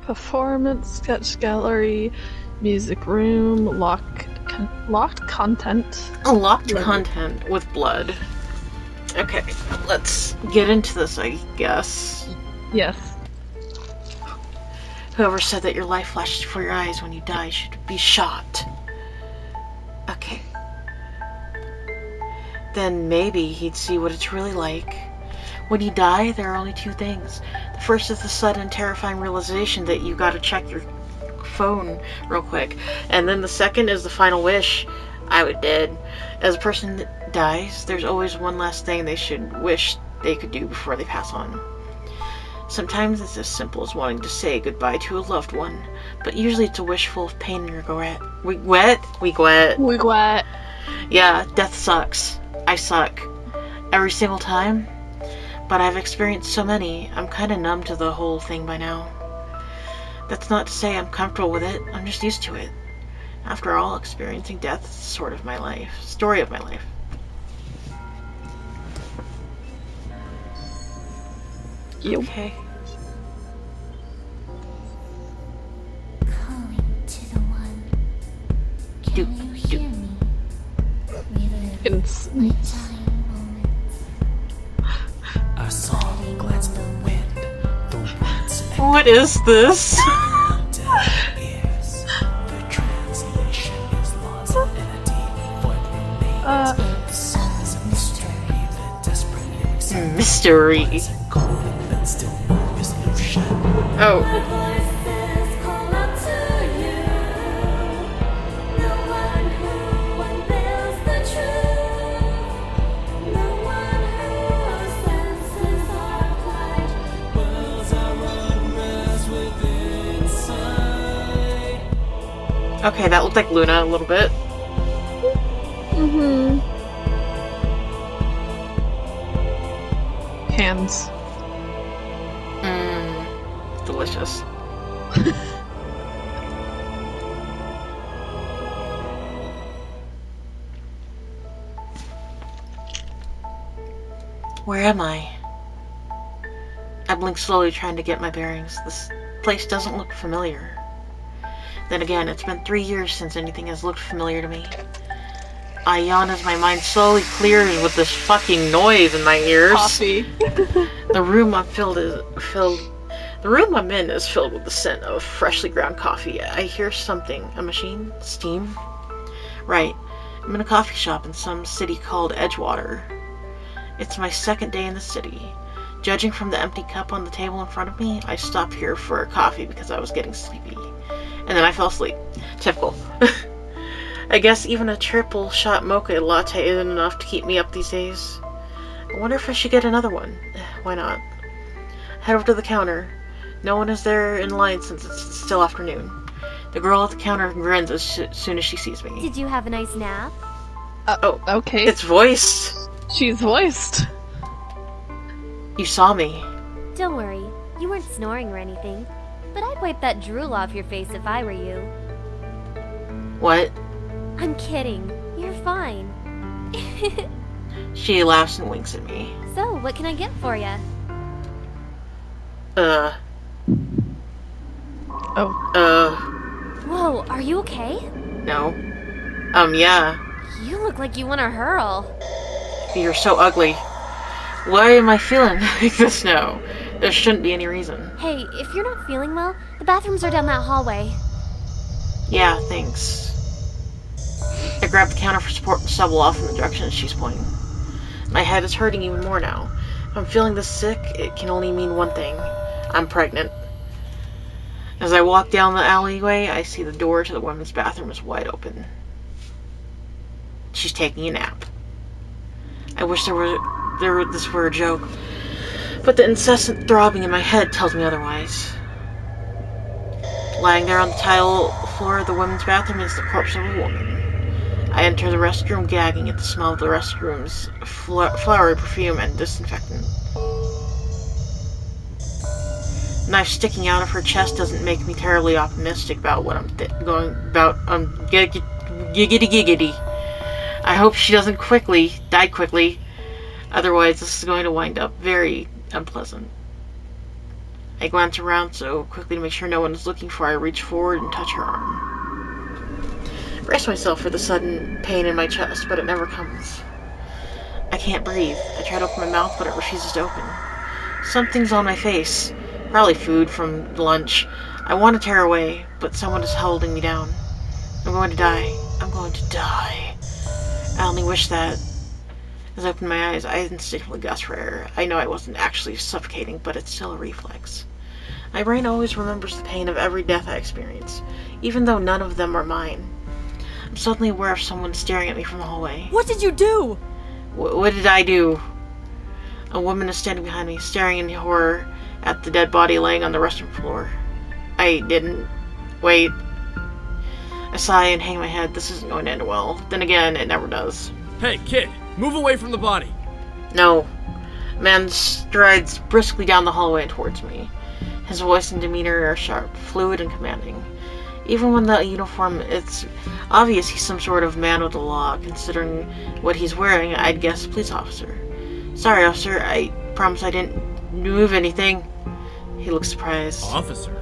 Performance, sketch gallery, music room, locked content. Locked Blood. content with blood. Okay, let's get into this, I guess. Yes. Whoever said that your life flashes before your eyes when you die should be shot. Okay. Then maybe he'd see what it's really like. When you die, there are only two things. The first is the sudden, terrifying realization that you gotta check your phone real quick. And then the second is the final wish. I would dead. As a person dies, there's always one last thing they should wish they could do before they pass on. Sometimes it's as simple as wanting to say goodbye to a loved one, but usually it's a wish full of pain and regret. Regret. Yeah, death sucks. I suck. Every single time. But I've experienced so many, I'm kinda numb to the whole thing by now. That's not to say I'm comfortable with it, I'm just used to it. After all, experiencing death is sort of my life. Story of my life. Yep. Okay. Calling to the one. Can Do- you do- hear me? Relive It's my dying moments. Our song glides in the wind, the words What is this? deaf ears. The translation is lost in a deep void remains. The song is a mystery, the desperate yet exciting Mystery. and calling, but still no resolution. Oh. Voices call out to you. No one who unveils the truth. No one whose senses are plight. Worlds are unrest within sight. Okay, that looked like Luna a little bit. mm-hmm. Hands. Delicious. Where am I? I blink slowly, trying to get my bearings. This place doesn't look familiar. Then again, it's been 3 years since anything has looked familiar to me. I yawn as my mind slowly clears with this fucking noise in my ears. Coffee. The room I'm in is filled with the scent of freshly ground coffee. I hear something. A machine? Steam? Right. I'm in a coffee shop in some city called Edgewater. It's my second day in the city. Judging from the empty cup on the table in front of me, I stopped here for a coffee because I was getting sleepy. And then I fell asleep. Typical. I guess even a triple shot mocha latte isn't enough to keep me up these days. I wonder if I should get another one. Why not? Head over to the counter. No one is there in line since it's still afternoon. The girl at the counter grins as soon as she sees me. Did you have a nice nap? Oh, Okay. it's voiced. She's voiced. You saw me. Don't worry, you weren't snoring or anything. But I'd wipe that drool off your face if I were you. What? I'm kidding. You're fine. She laughs and winks at me. So, what can I get for you? Oh. Whoa, are you okay? No. Yeah. You look like you want to hurl. You're so ugly. Why am I feeling like this now? There shouldn't be any reason. Hey, if you're not feeling well, the bathrooms are down that hallway. Yeah, thanks. I grab the counter for support and stumble off in the direction she's pointing. My head is hurting even more now. If I'm feeling this sick, it can only mean one thing. I'm pregnant. As I walk down the alleyway, I see the door to the women's bathroom is wide open. She's taking a nap. I wish this were a joke, but the incessant throbbing in my head tells me otherwise. Lying there on the tile floor of the women's bathroom is the corpse of a woman. I enter the restroom gagging at the smell of the restroom's flowery perfume and disinfectant. The knife sticking out of her chest doesn't make me terribly optimistic about what I'm going about. Giggity giggity. I hope she doesn't die quickly. Otherwise, this is going to wind up very unpleasant. I glance around so quickly to make sure no one is looking before I reach forward and touch her arm. Brace myself for the sudden pain in my chest, but it never comes. I can't breathe. I try to open my mouth, but it refuses to open. Something's on my face. Probably food from lunch. I want to tear away, but someone is holding me down. I'm going to die. I'm going to die. I only wish that. As I open my eyes, I instinctively gasp for air. I know I wasn't actually suffocating, but it's still a reflex. My brain always remembers the pain of every death I experience, even though none of them are mine. I'm suddenly aware of someone staring at me from the hallway. What did you do? What did I do? A woman is standing behind me, staring in horror at the dead body laying on the restroom floor. I didn't. Wait. I sigh and hang my head. This isn't going to end well. Then again, it never does. Hey, kid! Move away from the body! No. A man strides briskly down the hallway and towards me. His voice and demeanor are sharp, fluid, and commanding. Even when the uniform, it's obvious he's some sort of man with the law. Considering what he's wearing, I'd guess police officer. Sorry, officer. I promise I didn't move anything. He looks surprised. Officer?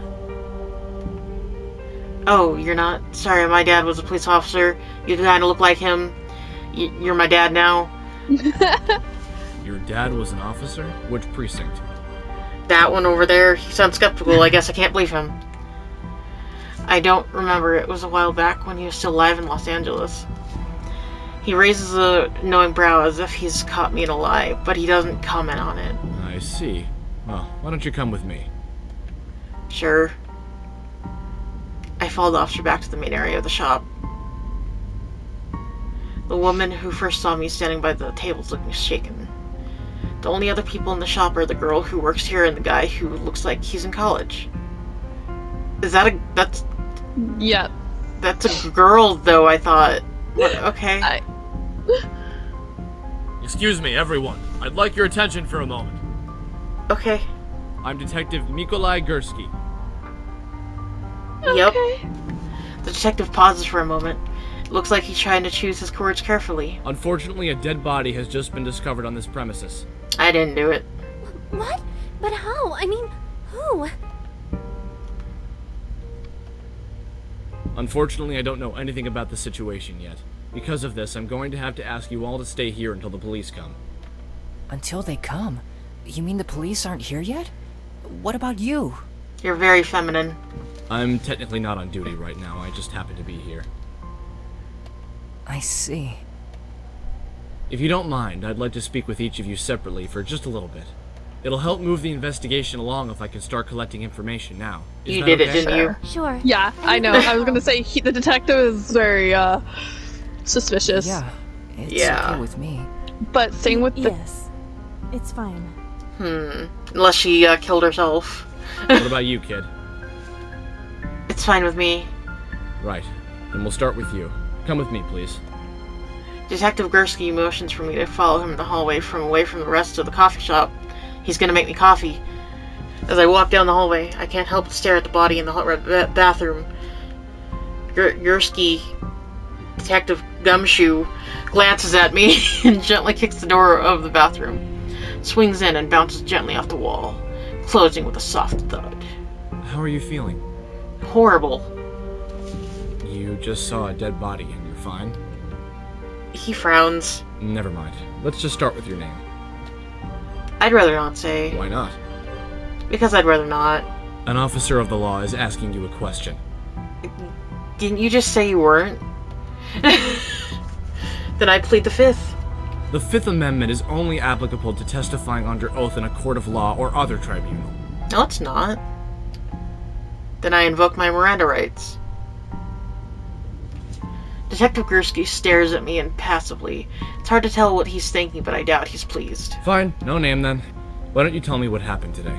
Oh, you're not? Sorry, my dad was a police officer. You kind of look like him. You're my dad now. Your dad was an officer? Which precinct? That one over there. He sounds skeptical. I guess I can't believe him. I don't remember. It was a while back when he was still alive in Los Angeles. He raises a knowing brow as if he's caught me in a lie, but he doesn't comment on it. I see. Well, why don't you come with me? Sure. I follow the officer back to the main area of the shop. The woman who first saw me standing by the table is looking shaken. The only other people in the shop are the girl who works here and the guy who looks like he's in college. Is that that's... Yeah. That's a girl, though, I thought. What? Okay. Excuse me, everyone. I'd like your attention for a moment. Okay. I'm Detective Mikolai Gursky. Yep. Okay. The detective pauses for a moment. It looks like he's trying to choose his words carefully. Unfortunately, a dead body has just been discovered on this premises. I didn't do it. What? But how? I mean, who? Unfortunately, I don't know anything about the situation yet. Because of this, I'm going to have to ask you all to stay here until the police come. Until they come? You mean the police aren't here yet? What about you? You're very feminine. I'm technically not on duty right now, I just happen to be here. I see. If you don't mind, I'd like to speak with each of you separately for just a little bit. It'll help move the investigation along if I can start collecting information now. Is You that did it, okay? didn't you? Sure. Yeah, I know. I was gonna say the detective is very suspicious. Yeah, it's Yeah. okay with me. But same with the Yes, it's fine. Unless she killed herself. What about you, kid? It's fine with me. Right. Then we'll start with you. Come with me, please. Detective Gursky motions for me to follow him in the hallway away from the rest of the coffee shop. He's gonna make me coffee. As I walk down the hallway, I can't help but stare at the body in the bathroom. Gursky, Detective Gumshoe, glances at me and gently kicks the door of the bathroom. Swings in and bounces gently off the wall, closing with a soft thud. How are you feeling? Horrible. You just saw a dead body and you're fine? He frowns. Never mind. Let's just start with your name. I'd rather not say. Why not? Because I'd rather not. An officer of the law is asking you a question. Didn't you just say you weren't? Then I plead the fifth. The Fifth Amendment is only applicable to testifying under oath in a court of law or other tribunal. No, it's not. Then I invoke my Miranda rights. Detective Gursky stares at me impassively. It's hard to tell what he's thinking, but I doubt he's pleased. Fine, no name then. Why don't you tell me what happened today?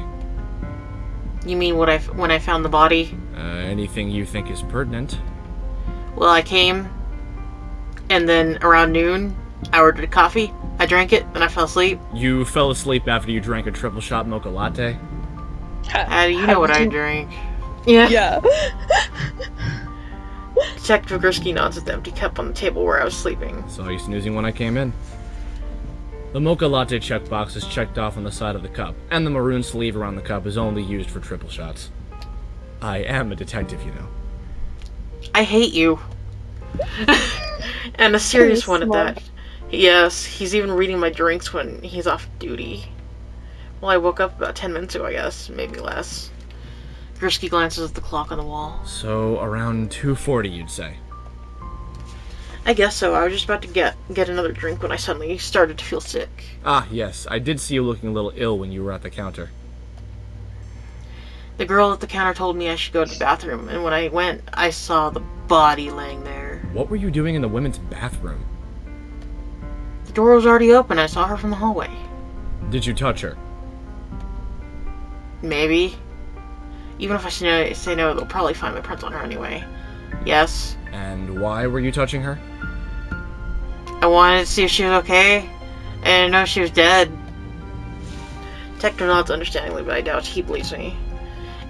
You mean when I found the body? Anything you think is pertinent. Well, I came, and then around noon, I ordered a coffee. I drank it, then I fell asleep. You fell asleep after you drank a triple shot mocha latte? How do you know what I drank? Yeah. Yeah. Detective Gursky nods at the empty cup on the table where I was sleeping. Saw you snoozing when I came in. The mocha latte checkbox is checked off on the side of the cup, and the maroon sleeve around the cup is only used for triple shots. I am a detective, you know. I hate you. And a serious one at smart. that. Yes, he's even reading my drinks when he's off duty. Well, I woke up about 10 minutes ago, I guess. Maybe less. Gursky glances at the clock on the wall. So, around 2:40, you'd say. I guess so. I was just about to get another drink when I suddenly started to feel sick. Ah, yes, I did see you looking a little ill when you were at the counter. The girl at the counter told me I should go to the bathroom, and when I went, I saw the body laying there. What were you doing in the women's bathroom? The door was already open. I saw her from the hallway. Did you touch her? Maybe. Even if I say no, they'll probably find my prints on her anyway. Yes. And why were you touching her? I wanted to see if she was okay. I didn't know she was dead. Detective nods understandingly, but I doubt he believes me.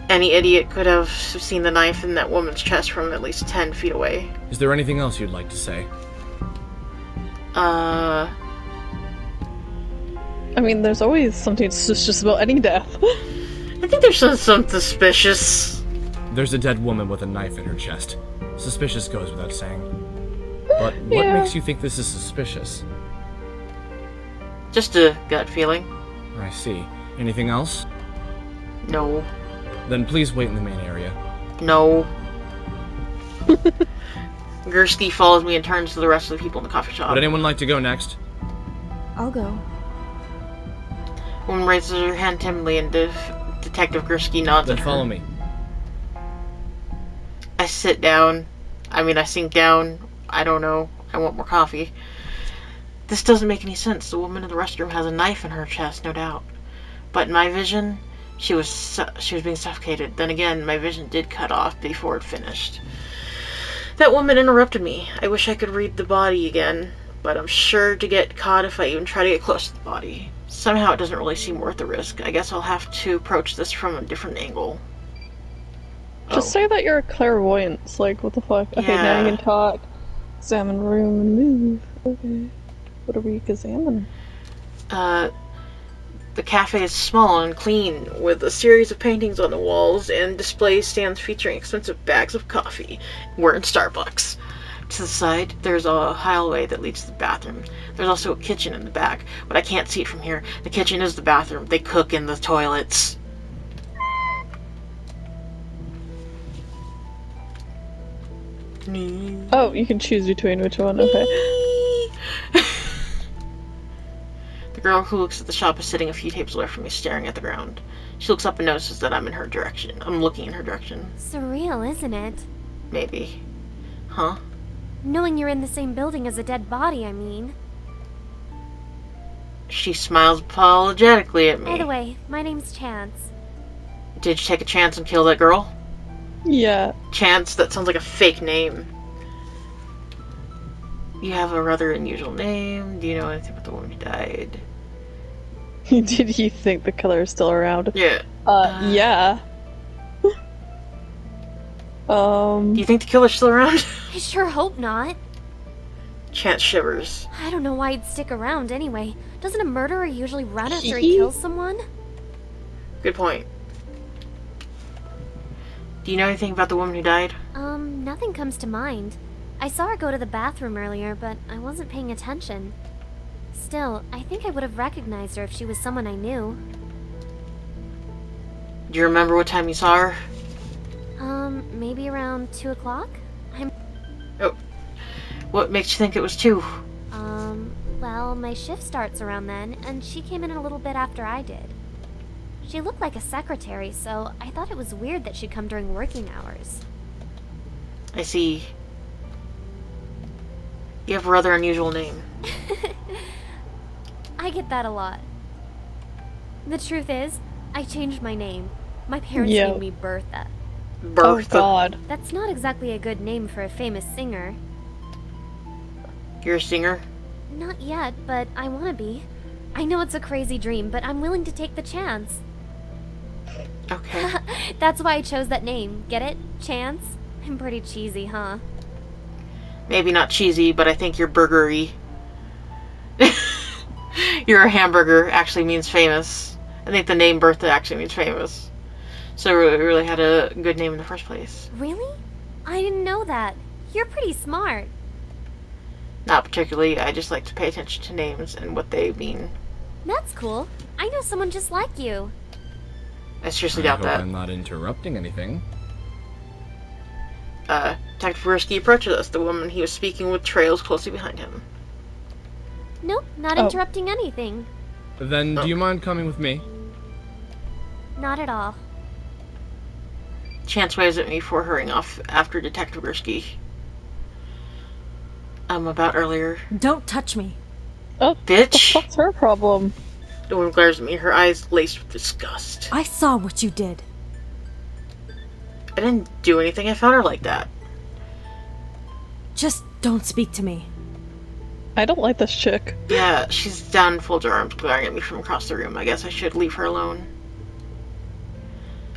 Any idiot could have seen the knife in that woman's chest from at least 10 feet away. Is there anything else you'd like to say? I mean, there's always something suspicious about any death. I think there's something suspicious. There's a dead woman with a knife in her chest. Suspicious goes without saying. But what Yeah. makes you think this is suspicious? Just a gut feeling. I see. Anything else? No. Then please wait in the main area. No. Gursky follows me and turns to the rest of the people in the coffee shop. Would anyone like to go next? I'll go. Woman raises her hand timidly and Detective Gursky nods Then at her. follow me. I sit down. I sink down. I don't know. I want more coffee. This doesn't make any sense. The woman in the restroom has a knife in her chest, no doubt. But in my vision, she was being suffocated. Then again, my vision did cut off before it finished. That woman interrupted me. I wish I could read the body again, but I'm sure to get caught if I even try to get close to the body. Somehow it doesn't really seem worth the risk. I guess I'll have to approach this from a different angle. Just say that you're a clairvoyant. Like, what the fuck? Okay, now Yeah. you can talk. Examine room and move. Okay. What are we examining? The cafe is small and clean, with a series of paintings on the walls and display stands featuring expensive bags of coffee. We're in Starbucks. To the side, there's a hallway that leads to the bathroom. There's also a kitchen in the back, but I can't see it from here. The kitchen is the bathroom. They cook in the toilets. Oh, you can choose between which one. Okay. The girl who looks at the shop is sitting a few tables away from me, staring at the ground. She looks up and notices that I'm in her direction. I'm looking in her direction. Surreal, isn't it? Maybe. Huh? Knowing you're in the same building as a dead body, I mean. She smiles apologetically at me. By the way, my name's Chance. Did you take a chance and kill that girl? Yeah. Chance? That sounds like a fake name. You have a rather unusual name. Do you know anything about the woman who died? Did you think the killer is still around? Yeah. Yeah. Do you think the killer's still around? I sure hope not. Chance shivers. I don't know why he'd stick around anyway. Doesn't a murderer usually run after he kills someone? Good point. Do you know anything about the woman who died? Nothing comes to mind. I saw her go to the bathroom earlier, but I wasn't paying attention. Still, I think I would have recognized her if she was someone I knew. Do you remember what time you saw her? Maybe around 2 o'clock? Oh. What makes you think it was 2? Well, my shift starts around then, and she came in a little bit after I did. She looked like a secretary, so I thought it was weird that she'd come during working hours. I see. You have a rather unusual name. I get that a lot. The truth is, I changed my name. My parents Yeah. named me Bertha. Bertha. Oh god. That's not exactly a good name for a famous singer. You're a singer? Not yet, but I want to be. I know it's a crazy dream, but I'm willing to take the chance. Okay. That's why I chose that name. Get it? Chance? I'm pretty cheesy, huh? Maybe not cheesy, but I think you're burgery. Your hamburger actually means famous. I think the name Bertha actually means famous. So it really had a good name in the first place. Really? I didn't know that. You're pretty smart. Not particularly, I just like to pay attention to names and what they mean. That's cool. I know someone just like you. I seriously I doubt hope that. I'm not interrupting anything. Detective Risky approaches us. The woman he was speaking with trails closely behind him. Nope, not Oh. interrupting anything. Then, do you mind coming with me? Not at all. Chance waves at me before hurrying off after Detective Risky. About earlier. Don't touch me. Oh, Bitch! what's her problem? The woman glares at me, her eyes laced with disgust. I saw what you did. I didn't do anything, I found her like that. Just don't speak to me. I don't like this chick. Yeah, she's down and folds her arms, glaring at me from across the room. I guess I should leave her alone.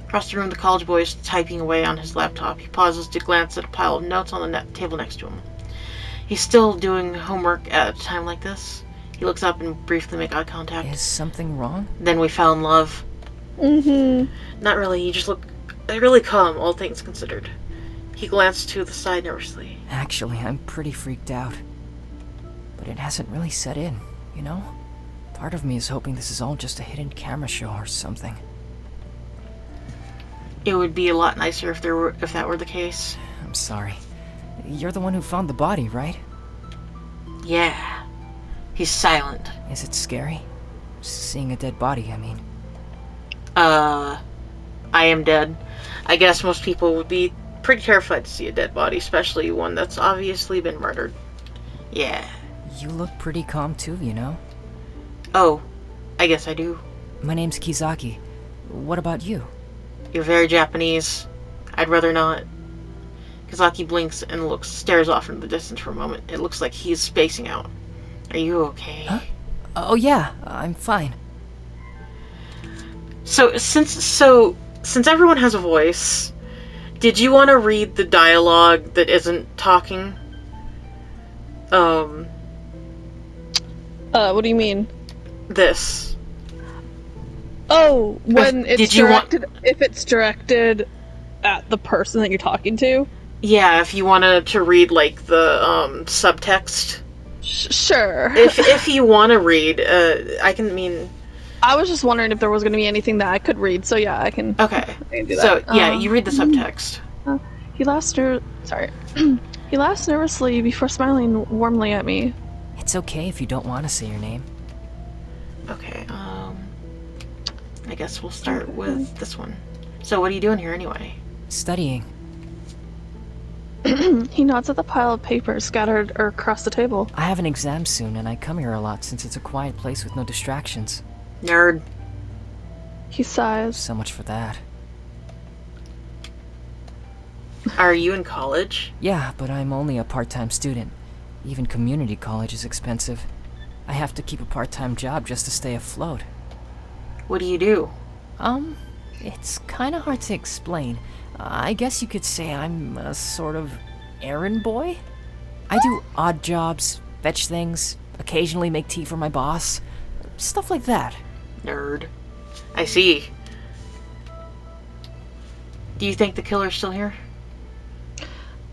Across the room, the college boy is typing away on his laptop. He pauses to glance at a pile of notes on the table next to him. He's still doing homework at a time like this. He looks up and briefly make eye contact. Is something wrong? Then we fell in love. Mm-hmm. Not really, you just look really calm, all things considered. He glanced to the side nervously. Actually, I'm pretty freaked out. But it hasn't really set in, you know? Part of me is hoping this is all just a hidden camera show or something. It would be a lot nicer if that were the case. I'm sorry. You're the one who found the body, right? Yeah. He's silent. Is it scary? Seeing a dead body, I mean. I am dead. I guess most people would be pretty terrified to see a dead body, especially one that's obviously been murdered. Yeah. You look pretty calm too, you know? Oh, I guess I do. My name's Kizaki. What about you? You're very Japanese. I'd rather not. Kazaki blinks and stares off into the distance for a moment. It looks like he's spacing out. Are you okay? Huh? Oh yeah, I'm fine. So since everyone has a voice, did you want to read the dialogue that isn't talking? What do you mean? This. Oh, when it's did you want- directed, if it's directed at the person that you're talking to? Yeah, if you wanted to read, like, the, subtext. Sure. If you want to read, I can, I was just wondering if there was going to be anything that I could read, so yeah, I can. Okay. I can do So, that. yeah, you read the subtext. He laughed he laughed nervously before smiling warmly at me. It's okay if you don't want to say your name. Okay, I guess we'll start with this one. So what are you doing here anyway? Studying. He nods at the pile of papers scattered across the table. I have an exam soon, and I come here a lot since it's a quiet place with no distractions. Nerd. He sighs. So much for that. Are you in college? Yeah, but I'm only a part-time student. Even community college is expensive. I have to keep a part-time job just to stay afloat. What do you do? It's kinda hard to explain. I guess you could say I'm a sort of errand boy? I do odd jobs, fetch things, occasionally make tea for my boss. Stuff like that. Nerd. I see. Do you think the killer's still here?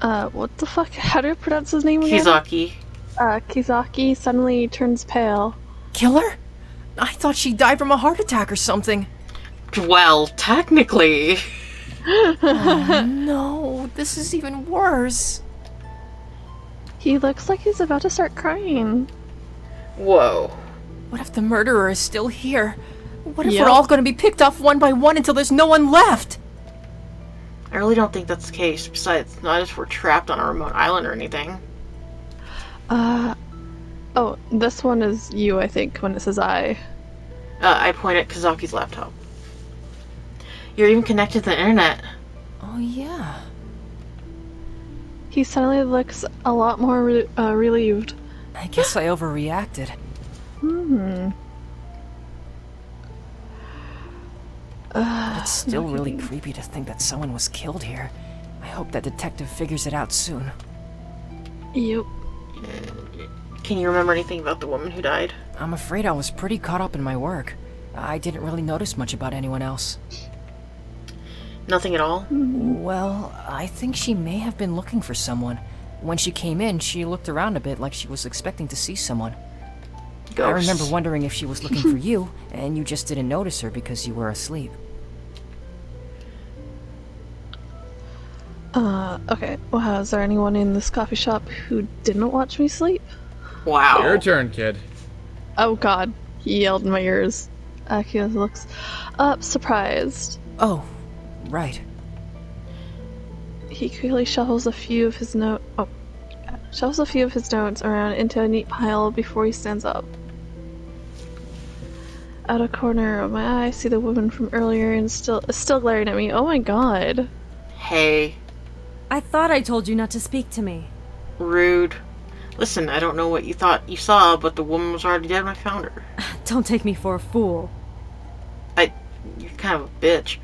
What the fuck? How do you pronounce his name again? Kizaki. Kizaki suddenly turns pale. Killer? I thought she died from a heart attack or something. Well, technically. No, this is even worse. He looks like he's about to start crying. Whoa. What if the murderer is still here? What if Yep. we're all gonna be picked off one by one until there's no one left? I really don't think that's the case. Besides, not if we're trapped on a remote island or anything. Oh, this one is you, I think, when it says I. I point at Kazaki's laptop. You're even connected to the internet. Oh yeah. He suddenly looks a lot more relieved. I guess I overreacted. But it's still really creepy to think that someone was killed here. I hope that detective figures it out soon. Yep. Can you remember anything about the woman who died? I'm afraid I was pretty caught up in my work. I didn't really notice much about anyone else. Nothing at all? Well, I think she may have been looking for someone. When she came in, she looked around a bit like she was expecting to see someone. Ghosts. I remember wondering if she was looking for you, and you just didn't notice her because you were asleep. Okay. Well, is there anyone in this coffee shop who didn't watch me sleep? Wow. Your turn, kid. Oh god. He yelled in my ears. Akio looks up, surprised. Oh, right. He quickly shuffles a few of his notes around into a neat pile before he stands up. Out of corner of my eye, I see the woman from earlier and still glaring at me. Oh my god. Hey. I thought I told you not to speak to me. Rude. Listen, I don't know what you thought you saw, but the woman was already dead when I found her. Don't take me for a fool. You're kind of a bitch.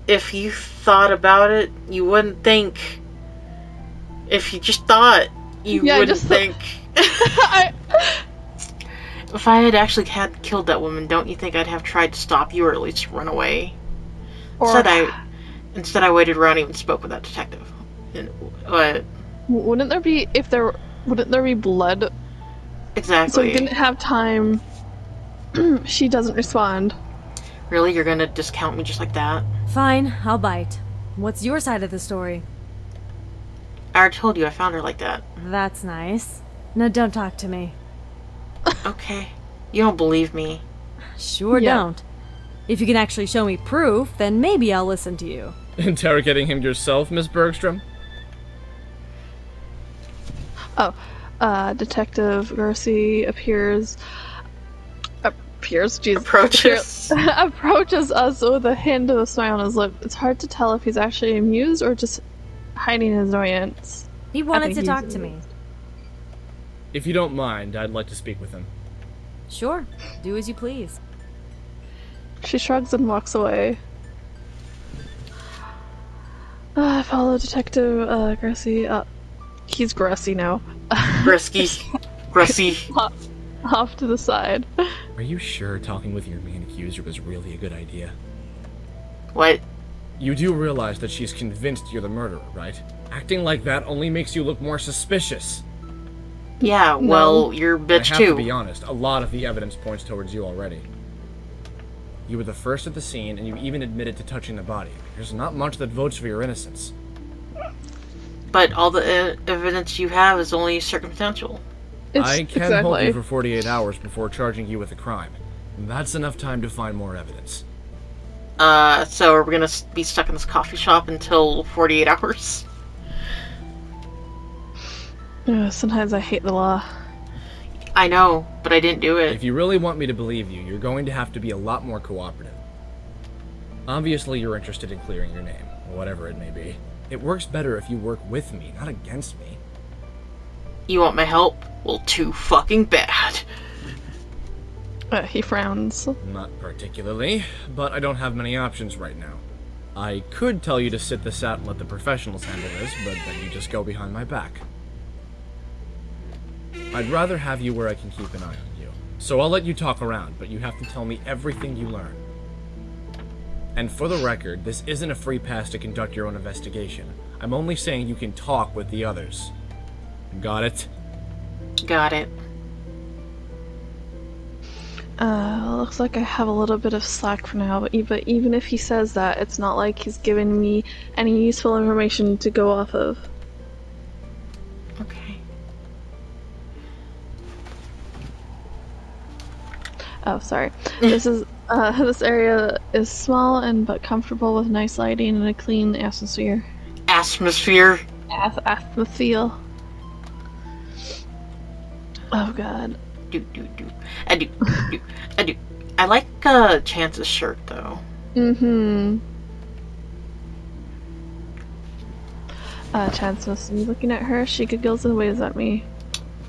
If you thought about it, you wouldn't think. If you just thought, you wouldn't think. If I had actually killed that woman, don't you think I'd have tried to stop you or at least run away? Instead I waited around and even spoke with that detective. And, Wouldn't there be blood? exactly. So we didn't have time. She doesn't respond. Really? You're gonna discount me just like that? Fine, I'll bite. What's your side of the story? I already told you I found her like that. That's nice. Now don't talk to me. Okay. You don't believe me. Sure Yeah. don't. If you can actually show me proof, then maybe I'll listen to you. Interrogating him yourself, Miss Bergstrom? Detective Garcia approaches us with a hint of a smile on his lip. It's hard to tell if he's actually amused or just hiding his annoyance. He I wanted think to he's talk to me. If you don't mind, I'd like to speak with him. Sure, do as you please. She shrugs and walks away. I follow Detective Garcia. He's Grassy now. Grassy. Off to the side. Are you sure talking with your main accuser was really a good idea? What? You do realize that she's convinced you're the murderer, right? Acting like that only makes you look more suspicious. Yeah, well, you're a bitch I have too. to be honest, a lot of the evidence points towards you already. You were the first at the scene, and you even admitted to touching the body. There's not much that votes for your innocence. But all the evidence you have is only circumstantial. I can hold you for 48 hours before charging you with a crime. That's enough time to find more evidence. So are we gonna be stuck in this coffee shop until 48 hours? Sometimes I hate the law. I know, but I didn't do it. If you really want me to believe you, you're going to have to be a lot more cooperative. Obviously, you're interested in clearing your name, whatever it may be. It works better if you work with me, not against me. You want my help? Well, too fucking bad. He frowns. Not particularly, but I don't have many options right now. I could tell you to sit this out and let the professionals handle this, but then you just go behind my back. I'd rather have you where I can keep an eye on you. So I'll let you talk around, but you have to tell me everything you learn. And for the record, this isn't a free pass to conduct your own investigation. I'm only saying you can talk with the others. Got it? Got it. Looks like I have a little bit of slack for now, but even if he says that, it's not like he's given me any useful information to go off of. Okay. Oh, sorry. This area is small but comfortable with nice lighting and a clean atmosphere. Atmosphere? Atmosphere. Oh god. I do. I like Chance's shirt though. Mm-hmm. Chance must be looking at her. She giggles and waves at me.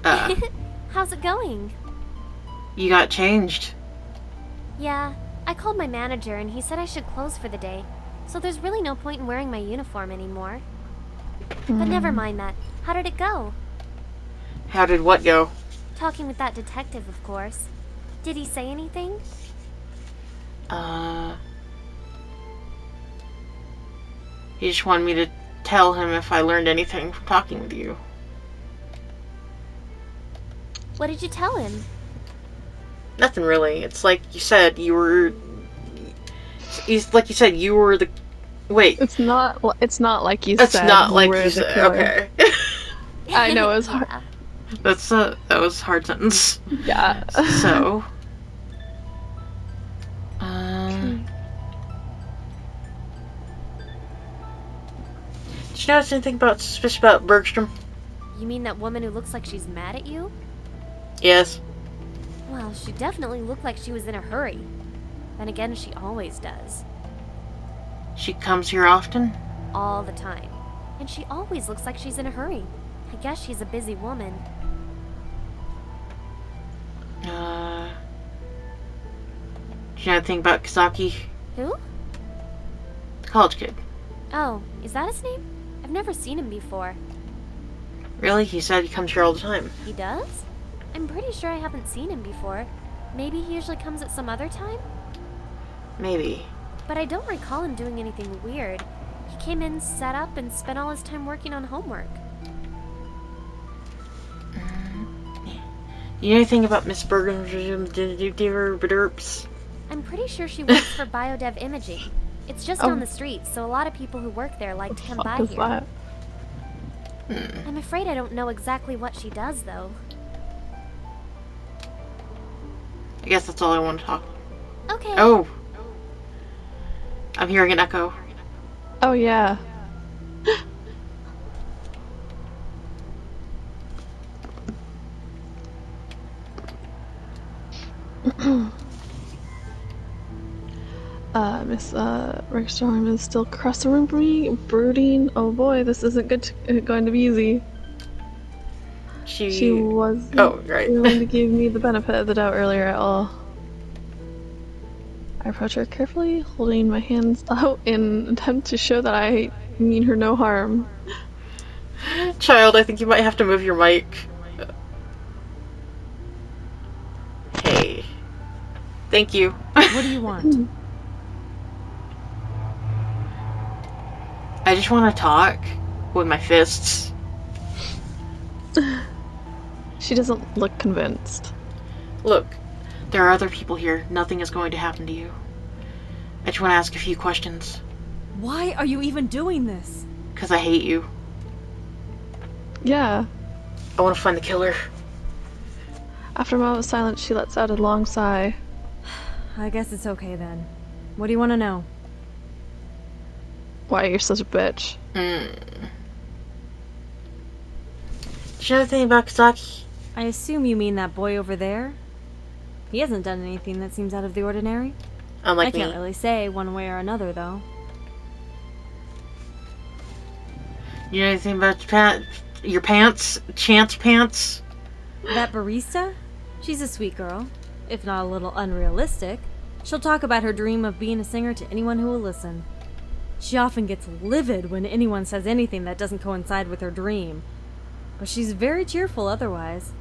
How's it going? You got changed. Yeah, I called my manager and he said I should close for the day, so there's really no point in wearing my uniform anymore. But never mind that. How did it go? How did what go? Talking with that detective, of course. Did he say anything? He just wanted me to tell him if I learned anything from talking with you. What did you tell him? Nothing really. It's like you said, you were... Like you said, you were the... Wait. It's not like you It's said. not like were you the said. killer. Okay. I know it was hard. Yeah. That was a hard sentence. Yeah. So... Did you notice anything suspicious about Bergstrom? You mean that woman who looks like she's mad at you? Yes. Well, she definitely looked like she was in a hurry. Then again, she always does. She comes here often? All the time. And she always looks like she's in a hurry. I guess she's a busy woman. Do you know anything about Kazaki? Who? The college kid. Oh, is that his name? I've never seen him before. Really? He said he comes here all the time. He does? I'm pretty sure I haven't seen him before. Maybe he usually comes at some other time? Maybe. But I don't recall him doing anything weird. He came in, sat up, and spent all his time working on homework. You know anything about Miss Bergstrom? I'm pretty sure she works for Biodev Imaging. It's just down the street, so a lot of people who work there like to come by What is here. that? I'm afraid I don't know exactly what she does, though. I guess that's all I want to talk. Okay. Oh! I'm hearing an echo. Oh yeah. Miss Bergstrom is still across the room from me, brooding. Oh boy, this isn't going to be easy. She wasn't willing to give me the benefit of the doubt earlier at all. I approach her carefully, holding my hands out in an attempt to show that I mean her no harm. Child, I think you might have to move your mic. Hey. Thank you. What do you want? I just want to talk with my fists. She doesn't look convinced. Look, there are other people here. Nothing is going to happen to you. I just want to ask a few questions. Why are you even doing this? Because I hate you. Yeah. I want to find the killer. After a moment of silence, she lets out a long sigh. I guess it's okay then. What do you want to know? Why you're such a bitch. Do you know anything about Kazaki? I assume you mean that boy over there? He hasn't done anything that seems out of the ordinary. Unlike I can't me. really say one way or another, though. You know anything about your pants? Chance pants? That barista? She's a sweet girl, if not a little unrealistic. She'll talk about her dream of being a singer to anyone who will listen. She often gets livid when anyone says anything that doesn't coincide with her dream. But she's very cheerful otherwise.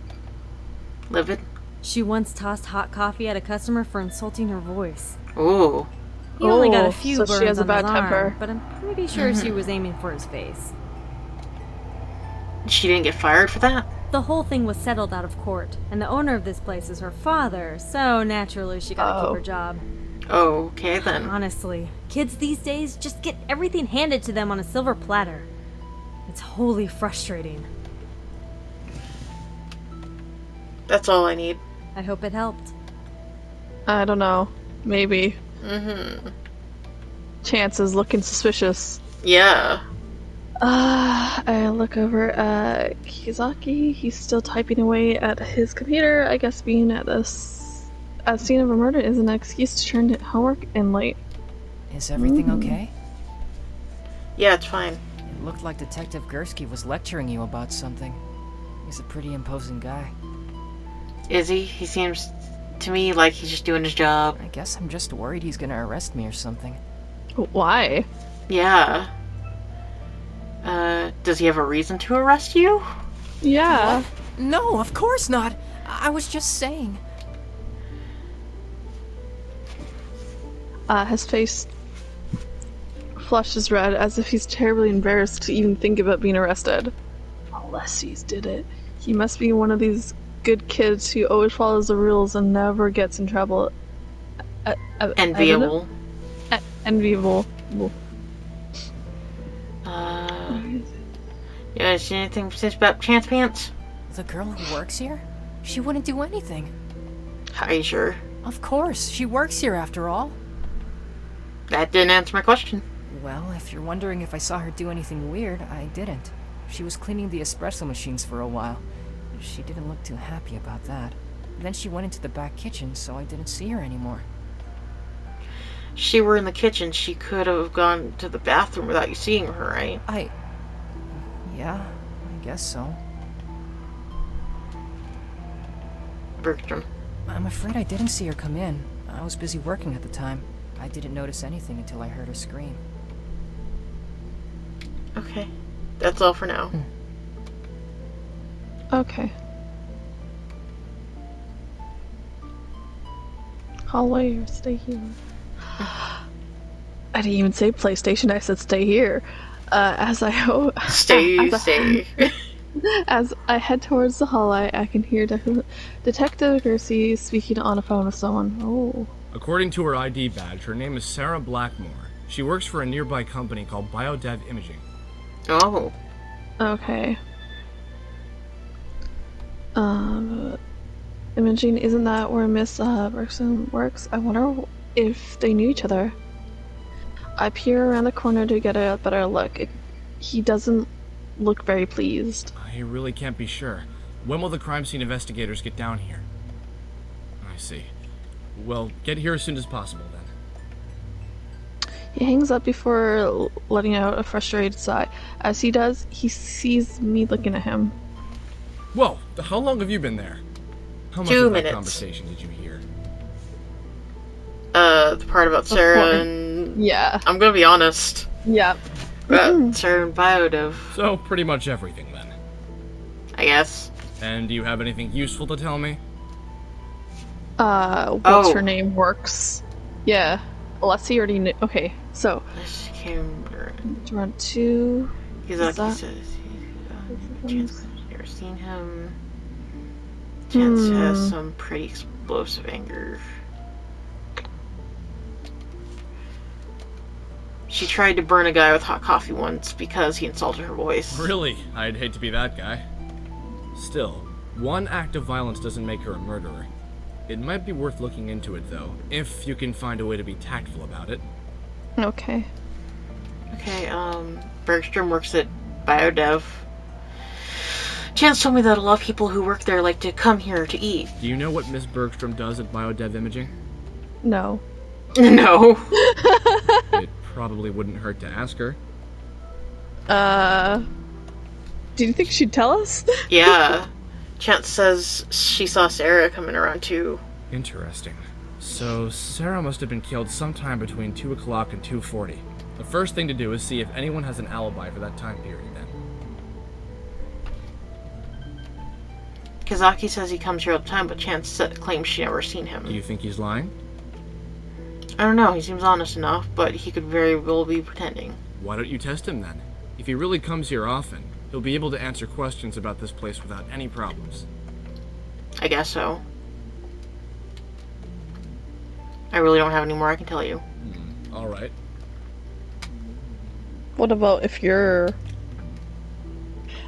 Livid? She once tossed hot coffee at a customer for insulting her voice. Ooh. He only got Oh, a few so burns she has a on bad his temper. arm, but I'm pretty sure she was aiming for his face. She didn't get fired for that? The whole thing was settled out of court, and the owner of this place is her father, so naturally she gotta keep her job. Oh, okay then. Honestly, kids these days just get everything handed to them on a silver platter. It's wholly frustrating. That's all I need. I hope it helped. I don't know. Maybe. Mm-hmm. Chance is looking suspicious. Yeah. I look over at Kizaki. He's still typing away at his computer. I guess being at this scene of a murder is an excuse to turn to homework in late. Is everything okay? Yeah, it's fine. It looked like Detective Gursky was lecturing you about something. He's a pretty imposing guy. Is he? He seems to me like he's just doing his job. I guess I'm just worried he's gonna arrest me or something. Why? Yeah. Does he have a reason to arrest you? Yeah. No, of course not. I was just saying. His face flushes red as if he's terribly embarrassed to even think about being arrested. Ulysses did it. He must be one of these good kids who always follows the rules and never gets in trouble. Enviable. Enviable. You guys see anything since about Chance Pants? The girl who works here? She wouldn't do anything. Are you sure? Of course, she works here after all. That didn't answer my question. Well, if you're wondering if I saw her do anything weird, I didn't. She was cleaning the espresso machines for a while. She didn't look too happy about that. Then she went into the back kitchen, so I didn't see her anymore. She were in the kitchen, she could have gone to the bathroom without you seeing her, right? Yeah, I guess so. Bergstrom. I'm afraid I didn't see her come in. I was busy working at the time. I didn't notice anything until I heard her scream. Okay. That's all for now. Okay. Hallway or stay here? I didn't even say PlayStation, I said stay here. As I hope. Stay. As I head towards the hallway, I can hear Detective Gersie speaking on a phone with someone. Oh. According to her ID badge, her name is Sarah Blackmore. She works for a nearby company called BioDev Imaging. Oh. Okay. Imaging, isn't that where Miss Bergson works? I wonder if they knew each other. I peer around the corner to get a better look. He doesn't look very pleased. I really can't be sure. When will the crime scene investigators get down here? I see. Well, get here as soon as possible, then. He hangs up before letting out a frustrated sigh. As he does, he sees me looking at him. Whoa! How long have you been there? How much 2 of that minutes. conversation did you hear? The part about Sarah and... Yeah. I'm gonna be honest. Yeah. Sarah and BioDev, So, pretty much everything, then. I guess. And do you have anything useful to tell me? What's her name works. Yeah. Alessi already knew. Okay, so. This came... Around 2. Kizaki says Chance has never seen him. Chance has some pretty explosive anger. She tried to burn a guy with hot coffee once because he insulted her voice. Really? I'd hate to be that guy. Still, one act of violence doesn't make her a murderer. It might be worth looking into it, though, if you can find a way to be tactful about it. Okay. Okay, Bergstrom works at BioDev. Chance told me that a lot of people who work there like to come here to eat. Do you know what Miss Bergstrom does at BioDev Imaging? No. No. It probably wouldn't hurt to ask her. Do you think she'd tell us? Yeah. Chance says she saw Sarah coming around too. Interesting. So, Sarah must have been killed sometime between 2 o'clock and 2:40. The first thing to do is see if anyone has an alibi for that time period, then. Kizaki says he comes here all the time, but Chance claims she never seen him. Do you think he's lying? I don't know, he seems honest enough, but he could very well be pretending. Why don't you test him, then? If he really comes here often, he'll be able to answer questions about this place without any problems. I guess so. I really don't have any more I can tell you. Alright. What about if you're...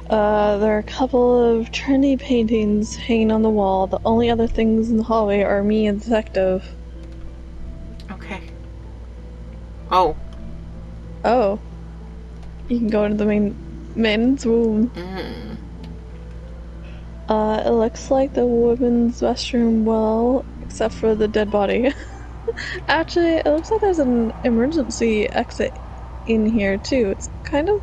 there are a couple of trendy paintings hanging on the wall. The only other things in the hallway are me and the detective. Okay. Oh. Oh. You can go into the men's room. It looks like the women's restroom, well, except for the dead body. Actually, it looks like there's an emergency exit in here too. It's kind of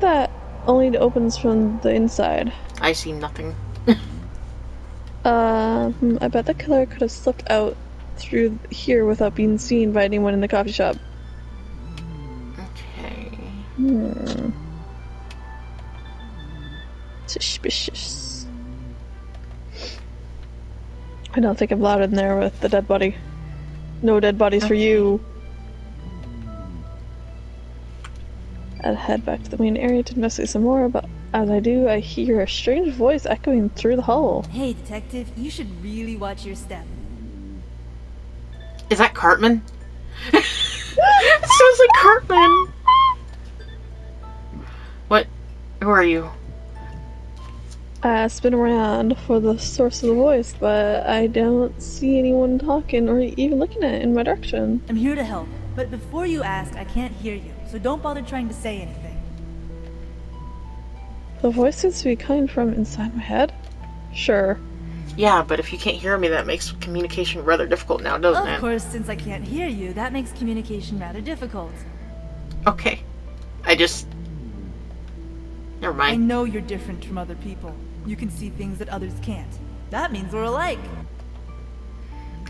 that only opens from the inside. I see nothing. I bet the killer could have slipped out through here without being seen by anyone in the coffee shop. Okay. Suspicious. I don't think I'm allowed in there with the dead body. No dead bodies for you. I'd head back to the main area to investigate some more, but as I do, I hear a strange voice echoing through the hall. Hey, detective, you should really watch your step. Is that Cartman? It sounds like Cartman! What? Who are you? I spin around for the source of the voice, but I don't see anyone talking or even looking at it in my direction. I'm here to help, but before you ask, I can't hear you, so don't bother trying to say anything. The voice seems to be coming from inside my head? Sure. Yeah, but if you can't hear me, that makes communication rather difficult now, doesn't it? Of course, since I can't hear you, that makes communication rather difficult. Okay. Never I mind. know you're different from other people. You can see things that others can't. That means we're alike.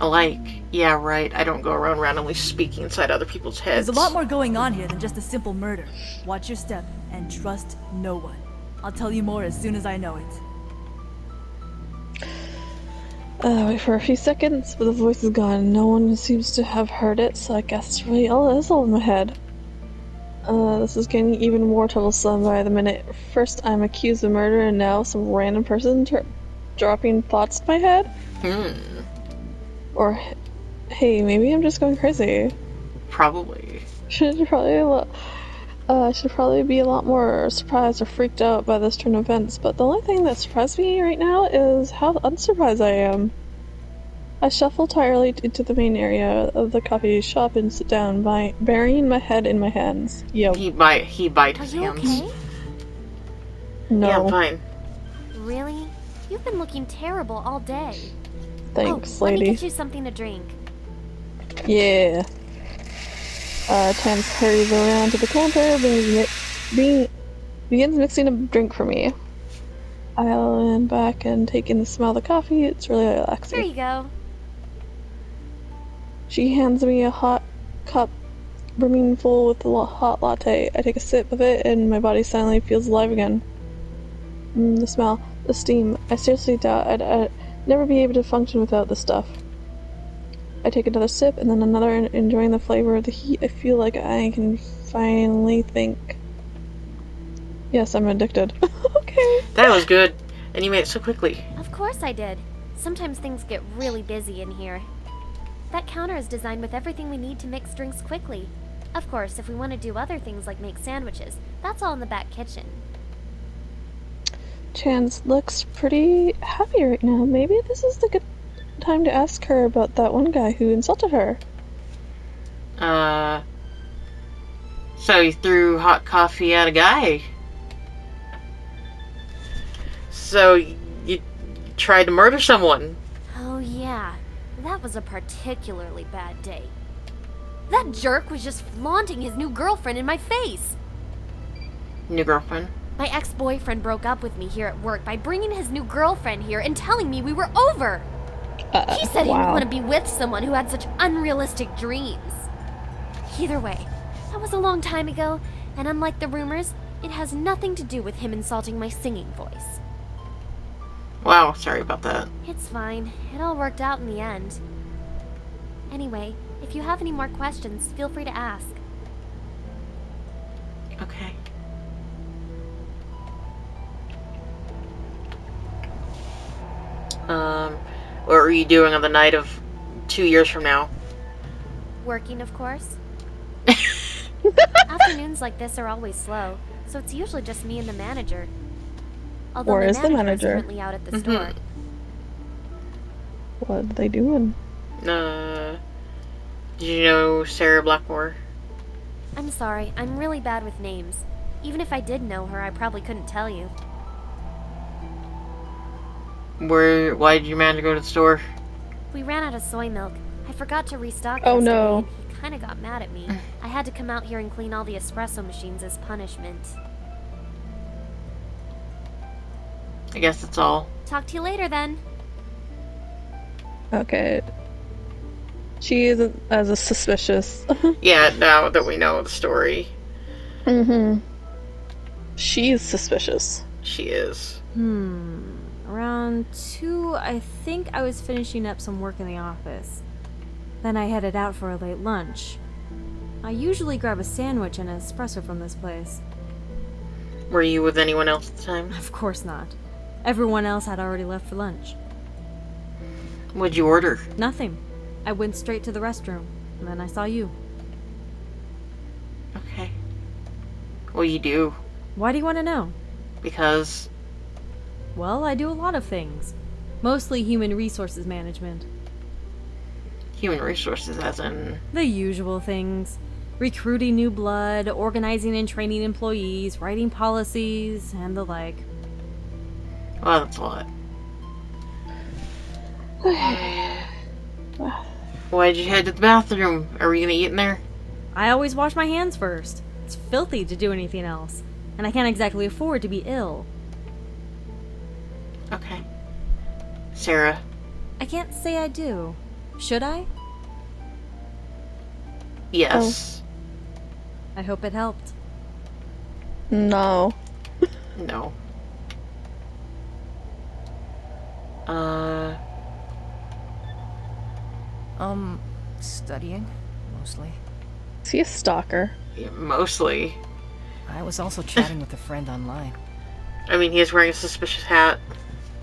Alike. Yeah, right. I don't go around randomly speaking inside other people's heads. There's a lot more going on here than just a simple murder. Watch your step and trust no one. I'll tell you more as soon as I know it. Wait for a few seconds, but the voice is gone. No one seems to have heard it, so I guess it's really all in my head. This is getting even more troublesome by the minute. First, I'm accused of murder, and now some random person dropping thoughts in my head? Or, hey, maybe I'm just going crazy. Probably. Should probably be a lot more surprised or freaked out by this turn of events, but the only thing that surprised me right now is how unsurprised I am. I shuffle tiredly into the main area of the coffee shop and sit down, burying my head in my hands. Yo. He bite Are his you hands. okay? No. Yeah, I'm fine. Really? You've been looking terrible all day. Thanks, Let me lady. get you something to drink. Yeah. Tams hurries around to the counter, begins mixing a drink for me. I lean back and take in the smell of the coffee. It's really relaxing. Here you go. She hands me a hot cup brimming full with a hot latte. I take a sip of it and my body suddenly feels alive again. The smell, the steam. I seriously doubt I'd never be able to function without this stuff. I take another sip and then another, enjoying the flavor of the heat. I feel like I can finally think. Yes, I'm addicted. Okay. That was good. And you made it so quickly. Of course I did. Sometimes things get really busy in here. That counter is designed with everything we need to mix drinks quickly. Of course, if we want to do other things like make sandwiches, that's all in the back kitchen. Chance looks pretty happy right now. Maybe this is the good time to ask her about that one guy who insulted her. So you threw hot coffee at a guy. So you tried to murder someone. Oh yeah, that was a particularly bad day. That jerk was just flaunting his new girlfriend in my face. New girlfriend. My ex-boyfriend broke up with me here at work by bringing his new girlfriend here and telling me we were over. He said he didn't want to be with someone who had such unrealistic dreams. Either way, that was a long time ago, and unlike the rumors, it has nothing to do with him insulting my singing voice. Wow, sorry about that. It's fine. It all worked out in the end. Anyway, if you have any more questions, feel free to ask. Okay. What were you doing on the night of 2 years from now? Working, of course. Afternoons like this are always slow, so it's usually just me and the manager. Although Where my is the manager is manager? currently out at the store. What are they doing? Did you know Sarah Blackmore? I'm sorry, I'm really bad with names. Even if I did know her, I probably couldn't tell you. Why did your manager go to the store? We ran out of soy milk. I forgot to restock Oh, yesterday, no. and he kinda got mad at me. I had to come out here and clean all the espresso machines as punishment. I guess that's all. Talk to you later then. Okay. She is as a suspicious. Yeah, now that we know the story. She's suspicious. She is. Around 2, I think I was finishing up some work in the office. Then I headed out for a late lunch. I usually grab a sandwich and an espresso from this place. Were you with anyone else at the time? Of course not. Everyone else had already left for lunch. What'd you order? Nothing. I went straight to the restroom, and then I saw you. Okay. What do you do? Why do you want to know? Because... Well, I do a lot of things. Mostly human resources management. Human resources, as in... The usual things. Recruiting new blood, organizing and training employees, writing policies, and the like. Well, that's a lot. Why'd you head to the bathroom? Are we gonna eat in there? I always wash my hands first. It's filthy to do anything else. And I can't exactly afford to be ill. Okay. Sarah. I can't say I do. Should I? Yes. I hope it helped. No. No. Studying, mostly. Is he a stalker? Yeah, mostly. I was also chatting with a friend online. I mean, he is wearing a suspicious hat.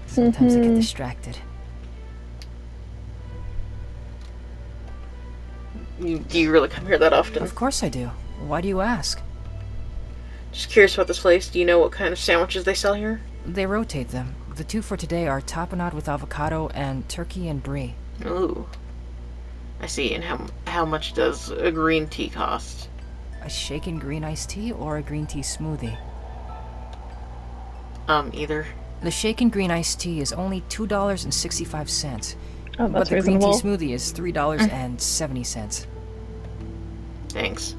Sometimes I get distracted. Do you really come here that often? Of course I do. Why do you ask? Just curious about this place. Do you know what kind of sandwiches they sell here? They rotate them. The 2 for today are tapenade with avocado and turkey and brie. Ooh. I see. And how much does a green tea cost? A shaken green iced tea or a green tea smoothie? Either. The shaken green iced tea is only $2.65. Oh, But that's the green reasonable. tea smoothie is $3.70. Thanks.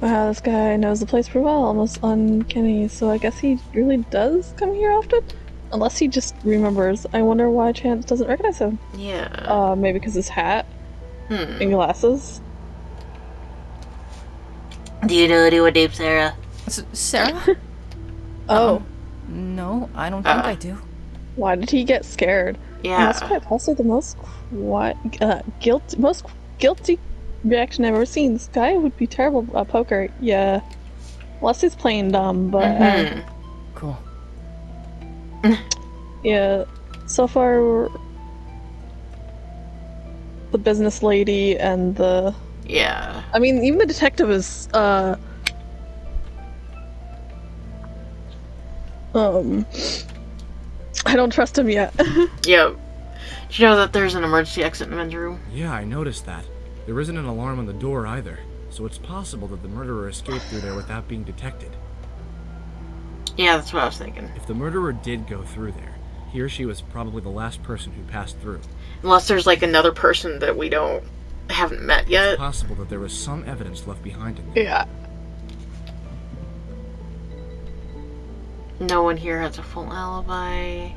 Wow, this guy knows the place pretty well, almost uncanny, so I guess he really does come here often? Unless he just remembers. I wonder why Chance doesn't recognize him. Yeah. Maybe because his hat and Hmm. glasses. Do you know anyone named Sarah? Sarah? Oh, No, I don't think I do. why did he get scared? And that's Yeah. quite possibly the most guilty reaction I've ever seen. This guy would be terrible at poker. Yeah. Unless he's playing dumb, but Mhm. Cool. yeah. So far, the business lady and the... Yeah. I mean, even the detective is, I don't trust him yet. Yep. Do you know that there's an emergency exit in the men's room? Yeah, I noticed that. There isn't an alarm on the door either, so it's possible that the murderer escaped through there without being detected. Yeah, that's what I was thinking. If the murderer did go through there, he or she was probably the last person who passed through. Unless there's like another person that we haven't met It's yet. possible that there was some evidence left behind in there. Yeah. No one here has a full alibi.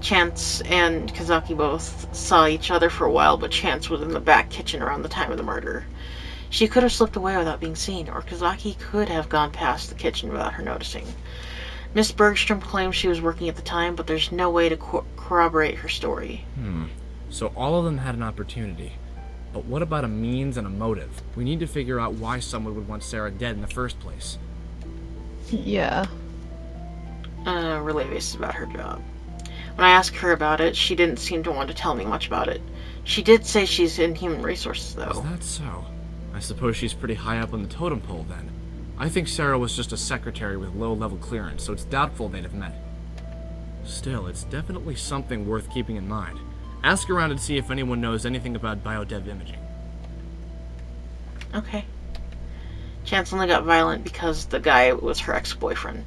Chance and Kazaki both saw each other for a while, but Chance was in the back kitchen around the time of the murder. She could have slipped away without being seen, or Kazaki could have gone past the kitchen without her noticing. Miss Bergstrom claims she was working at the time, but there's no way to corroborate her story. So all of them had an opportunity. But what about a means and a motive? We need to figure out why someone would want Sarah dead in the first place. Yeah. Relay basis about her job. When I asked her about it, she didn't seem to want to tell me much about it. She did say she's in human resources, Is though. that so? I suppose she's pretty high up on the totem pole then. I think Sarah was just a secretary with low-level clearance, so it's doubtful they'd have met. Still, it's definitely something worth keeping in mind. Ask around and see if anyone knows anything about biodev imaging. Okay. Chance only got violent because the guy was her ex-boyfriend.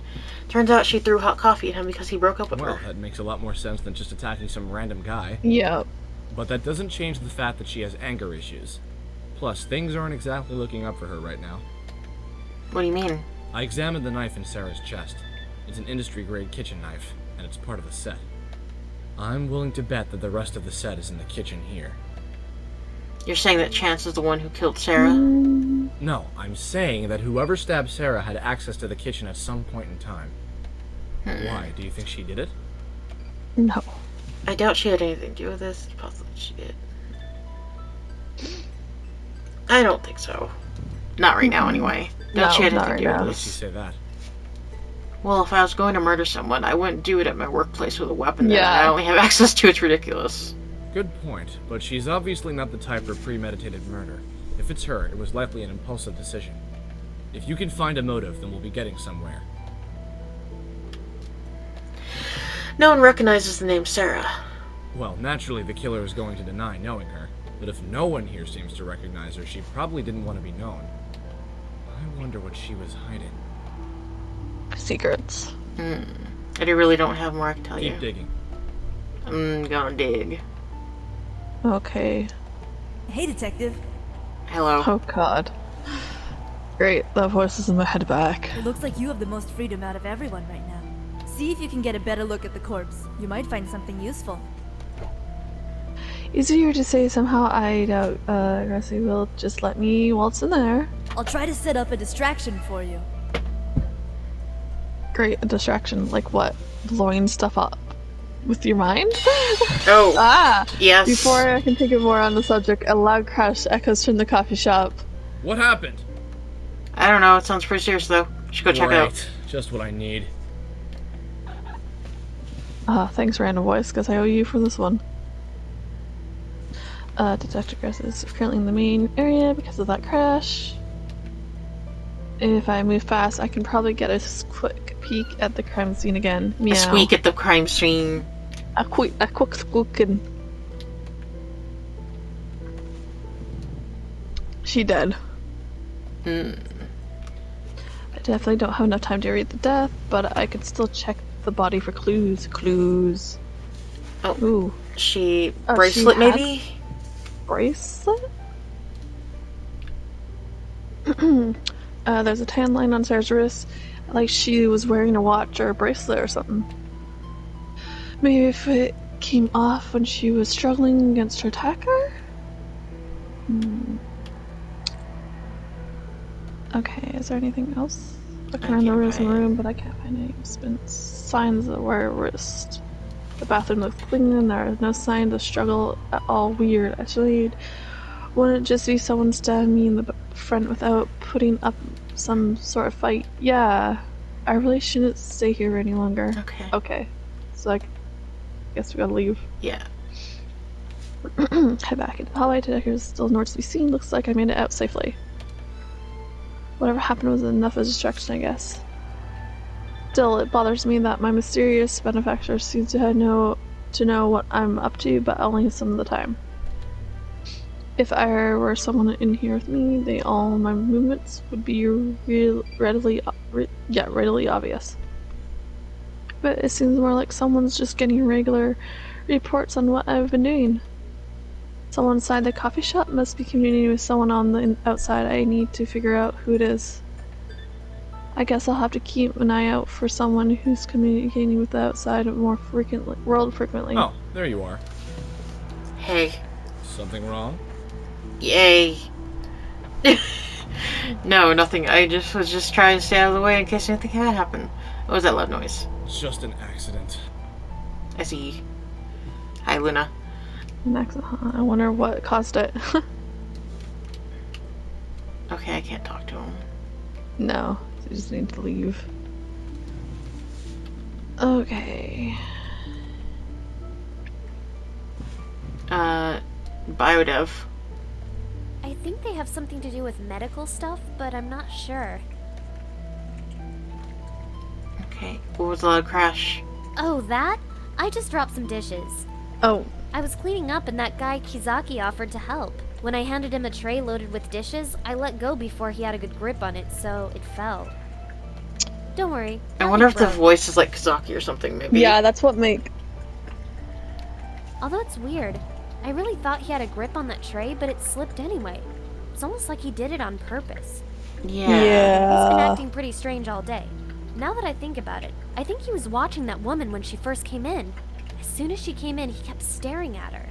Turns out she threw hot coffee at him because he broke up with Well, her. that makes a lot more sense than just attacking some random guy. Yeah. But that doesn't change the fact that she has anger issues. Plus, things aren't exactly looking up for her right now. What do you mean? I examined the knife in Sarah's chest. It's an industry-grade kitchen knife, and it's part of the set. I'm willing to bet that the rest of the set is in the kitchen here. You're saying that Chance is the one who killed Sarah? No, I'm saying that whoever stabbed Sarah had access to the kitchen at some point in time. Why? Do you think she did it? No. I doubt she had anything to do with this. It's possible she did. I don't think so. Not right now, anyway. Doubt she had anything to do with Why did this. she say that? Well, if I was going to murder someone, I wouldn't do it at my workplace with a weapon that Yeah. I only have access to. It's ridiculous. Good point, but she's obviously not the type for premeditated murder. If it's her, it was likely an impulsive decision. If you can find a motive, then we'll be getting somewhere. No one recognizes the name Sarah. Well, naturally the killer is going to deny knowing her, but if no one here seems to recognize her, she probably didn't want to be known. I wonder what she was hiding. Secrets. I really don't have more I can tell you. Keep digging. I'm gonna dig. Okay. Hey, detective. Hello. Oh god. Great, that voice is in my head back. It looks like you have the most freedom out of everyone right now. See if you can get a better look at the corpse. You might find something useful. Easier to say somehow. I doubt Gracie will just let me waltz in there. I'll try to set up a distraction for you. Great, a distraction. Like what? Blowing stuff up with your mind? Oh, Ah! yes. Before I can take it more on the subject, a loud crash echoes from the coffee shop. What happened? I don't know. It sounds pretty serious, though. Should go check it out. Great. Just what I need. Thanks, random voice, because I owe you for this one. Detective Grace is currently in the main area because of that crash. If I move fast, I can probably get a quick peek at the crime scene again. Meow. A squeak at the crime scene. A quick squeaking. She dead. I definitely don't have enough time to read the death, but I could still check the body for clues. Oh. Ooh. She Oh, bracelet, she had- maybe? Bracelet? There's a tan line on Sarah's wrist, like she was wearing a watch or a bracelet or something. Maybe if it came off when she was struggling against her attacker? Okay, is there anything else? Looking around the room, but I can't find any signs of wear wrist. The bathroom looks clean and there are no signs of struggle at all. Weird. Actually, wouldn't it just be someone stabbing me in the front without putting up some sort of fight? Yeah. I really shouldn't stay here any longer. Okay. So I guess we gotta leave. Yeah. Head back into the hallway. Detective still nowhere to be seen. Looks like I made it out safely. Whatever happened was enough of a distraction, I guess. Still, it bothers me that my mysterious benefactor seems to know what I'm up to, but only some of the time. If I were someone in here with me, all my movements would be readily obvious. But it seems more like someone's just getting regular reports on what I've been doing. Someone inside the coffee shop must be communicating with someone on the outside. I need to figure out who it is. I guess I'll have to keep an eye out for someone who's communicating with the outside world frequently. Oh, there you are. Hey. Something wrong? Yay. No, nothing. I was just trying to stay out of the way in case anything had happened. What was that loud noise? Just an accident. I see. Hi, Luna. An accident, huh? I wonder what caused it. Okay, I can't talk to him. No, you just need to leave. Okay. Biodev. I think they have something to do with medical stuff, but I'm not sure. Okay, what was the loud crash? Oh, that? I just dropped some dishes. Oh. I was cleaning up and that guy Kizaki offered to help. When I handed him a tray loaded with dishes, I let go before he had a good grip on it, so it fell. Don't worry. I wonder if the voice is like Kazaki or something, maybe. Yeah, that's what make... Although it's weird. I really thought he had a grip on that tray, but it slipped anyway. It's almost like he did it on purpose. Yeah. He's been acting pretty strange all day. Now that I think about it, I think he was watching that woman when she first came in. As soon as she came in, he kept staring at her.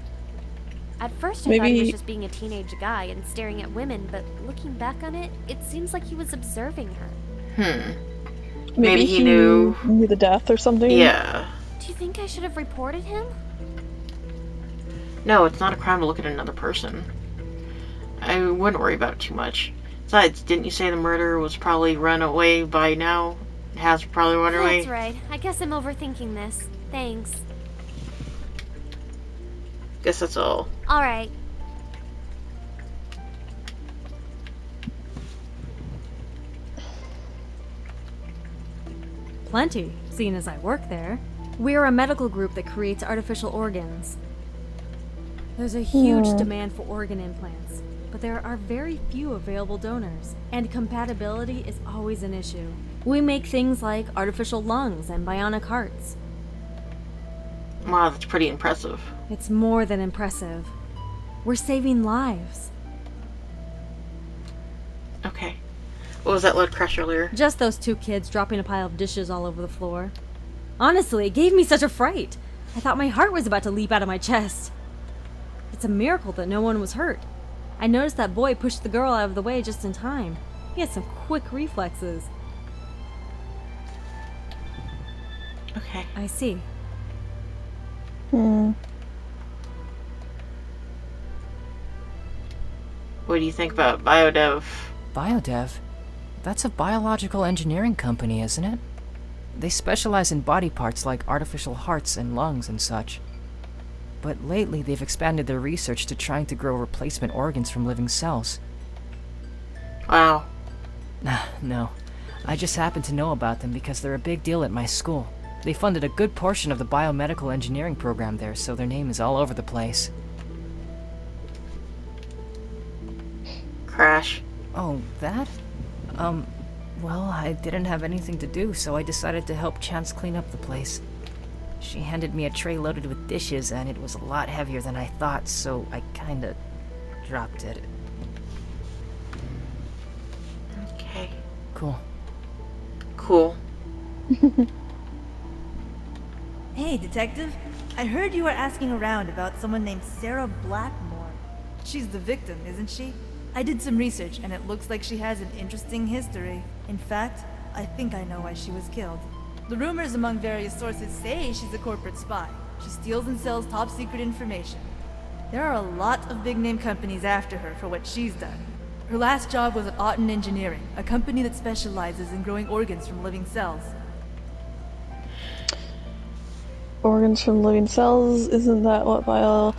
At first I thought he was Maybe just being a teenage guy and staring at women, but looking back on it, it seems like he was observing her. Maybe he knew the death or something. Yeah. Do you think I should have reported him? No, it's not a crime to look at another person. I wouldn't worry about it too much. Besides, didn't you say the murderer was probably run away by now? Has probably run away? That's right. I guess I'm overthinking this. Thanks. Guess that's all. Alright. Plenty, seeing as I work there. We're a medical group that creates artificial organs. There's a huge demand for organ implants, but there are very few available donors, and compatibility is always an issue. We make things like artificial lungs and bionic hearts. Wow, that's pretty impressive. It's more than impressive. We're saving lives. Okay. What was that loud crash earlier? Just those two kids dropping a pile of dishes all over the floor. Honestly, it gave me such a fright. I thought my heart was about to leap out of my chest. It's a miracle that no one was hurt. I noticed that boy pushed the girl out of the way just in time. He had some quick reflexes. Okay. I see. What do you think about Biodev? Biodev? That's a biological engineering company, isn't it? They specialize in body parts like artificial hearts and lungs and such. But lately they've expanded their research to trying to grow replacement organs from living cells. Wow. No. I just happen to know about them because they're a big deal at my school. They funded a good portion of the biomedical engineering program there, so their name is all over the place. Crash. Oh, that? Well, I didn't have anything to do, so I decided to help Chance clean up the place. She handed me a tray loaded with dishes, and it was a lot heavier than I thought, so I kinda dropped it. Okay. Cool. Hey, detective. I heard you were asking around about someone named Sarah Blackmore. She's the victim, isn't she? I did some research, and it looks like she has an interesting history. In fact, I think I know why she was killed. The rumors among various sources say she's a corporate spy. She steals and sells top-secret information. There are a lot of big-name companies after her for what she's done. Her last job was at Otten Engineering, a company that specializes in growing organs from living cells. Organs from living cells? Isn't that what Biodev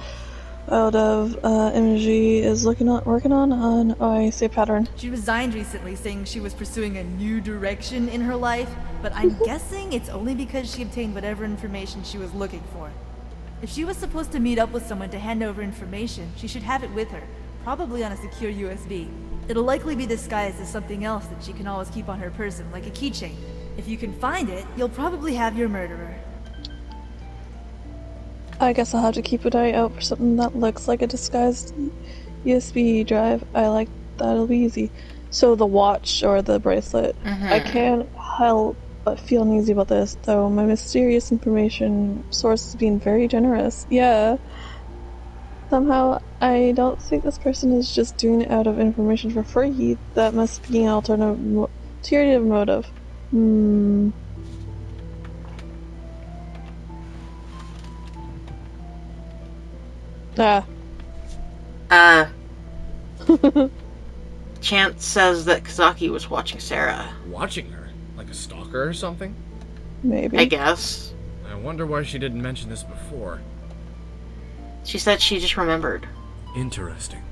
Energy is working on? Oh, I see a pattern. She resigned recently, saying she was pursuing a new direction in her life, but I'm guessing it's only because she obtained whatever information she was looking for. If she was supposed to meet up with someone to hand over information, she should have it with her, probably on a secure USB. It'll likely be disguised as something else that she can always keep on her person, like a keychain. If you can find it, you'll probably have your murderer. I guess I'll have to keep an eye out for something that looks like a disguised USB drive. I like that, it'll be easy. So the watch or the bracelet. I can't help but feel uneasy about this, though my mysterious information source is being very generous. Yeah. Somehow, I don't think this person is just doing it out of information for free. That must be an ulterior motive. Chance says that Kazaki was watching Sarah. Watching her? Like a stalker or something? Maybe. I guess. I wonder why she didn't mention this before. She said she just remembered. Interesting.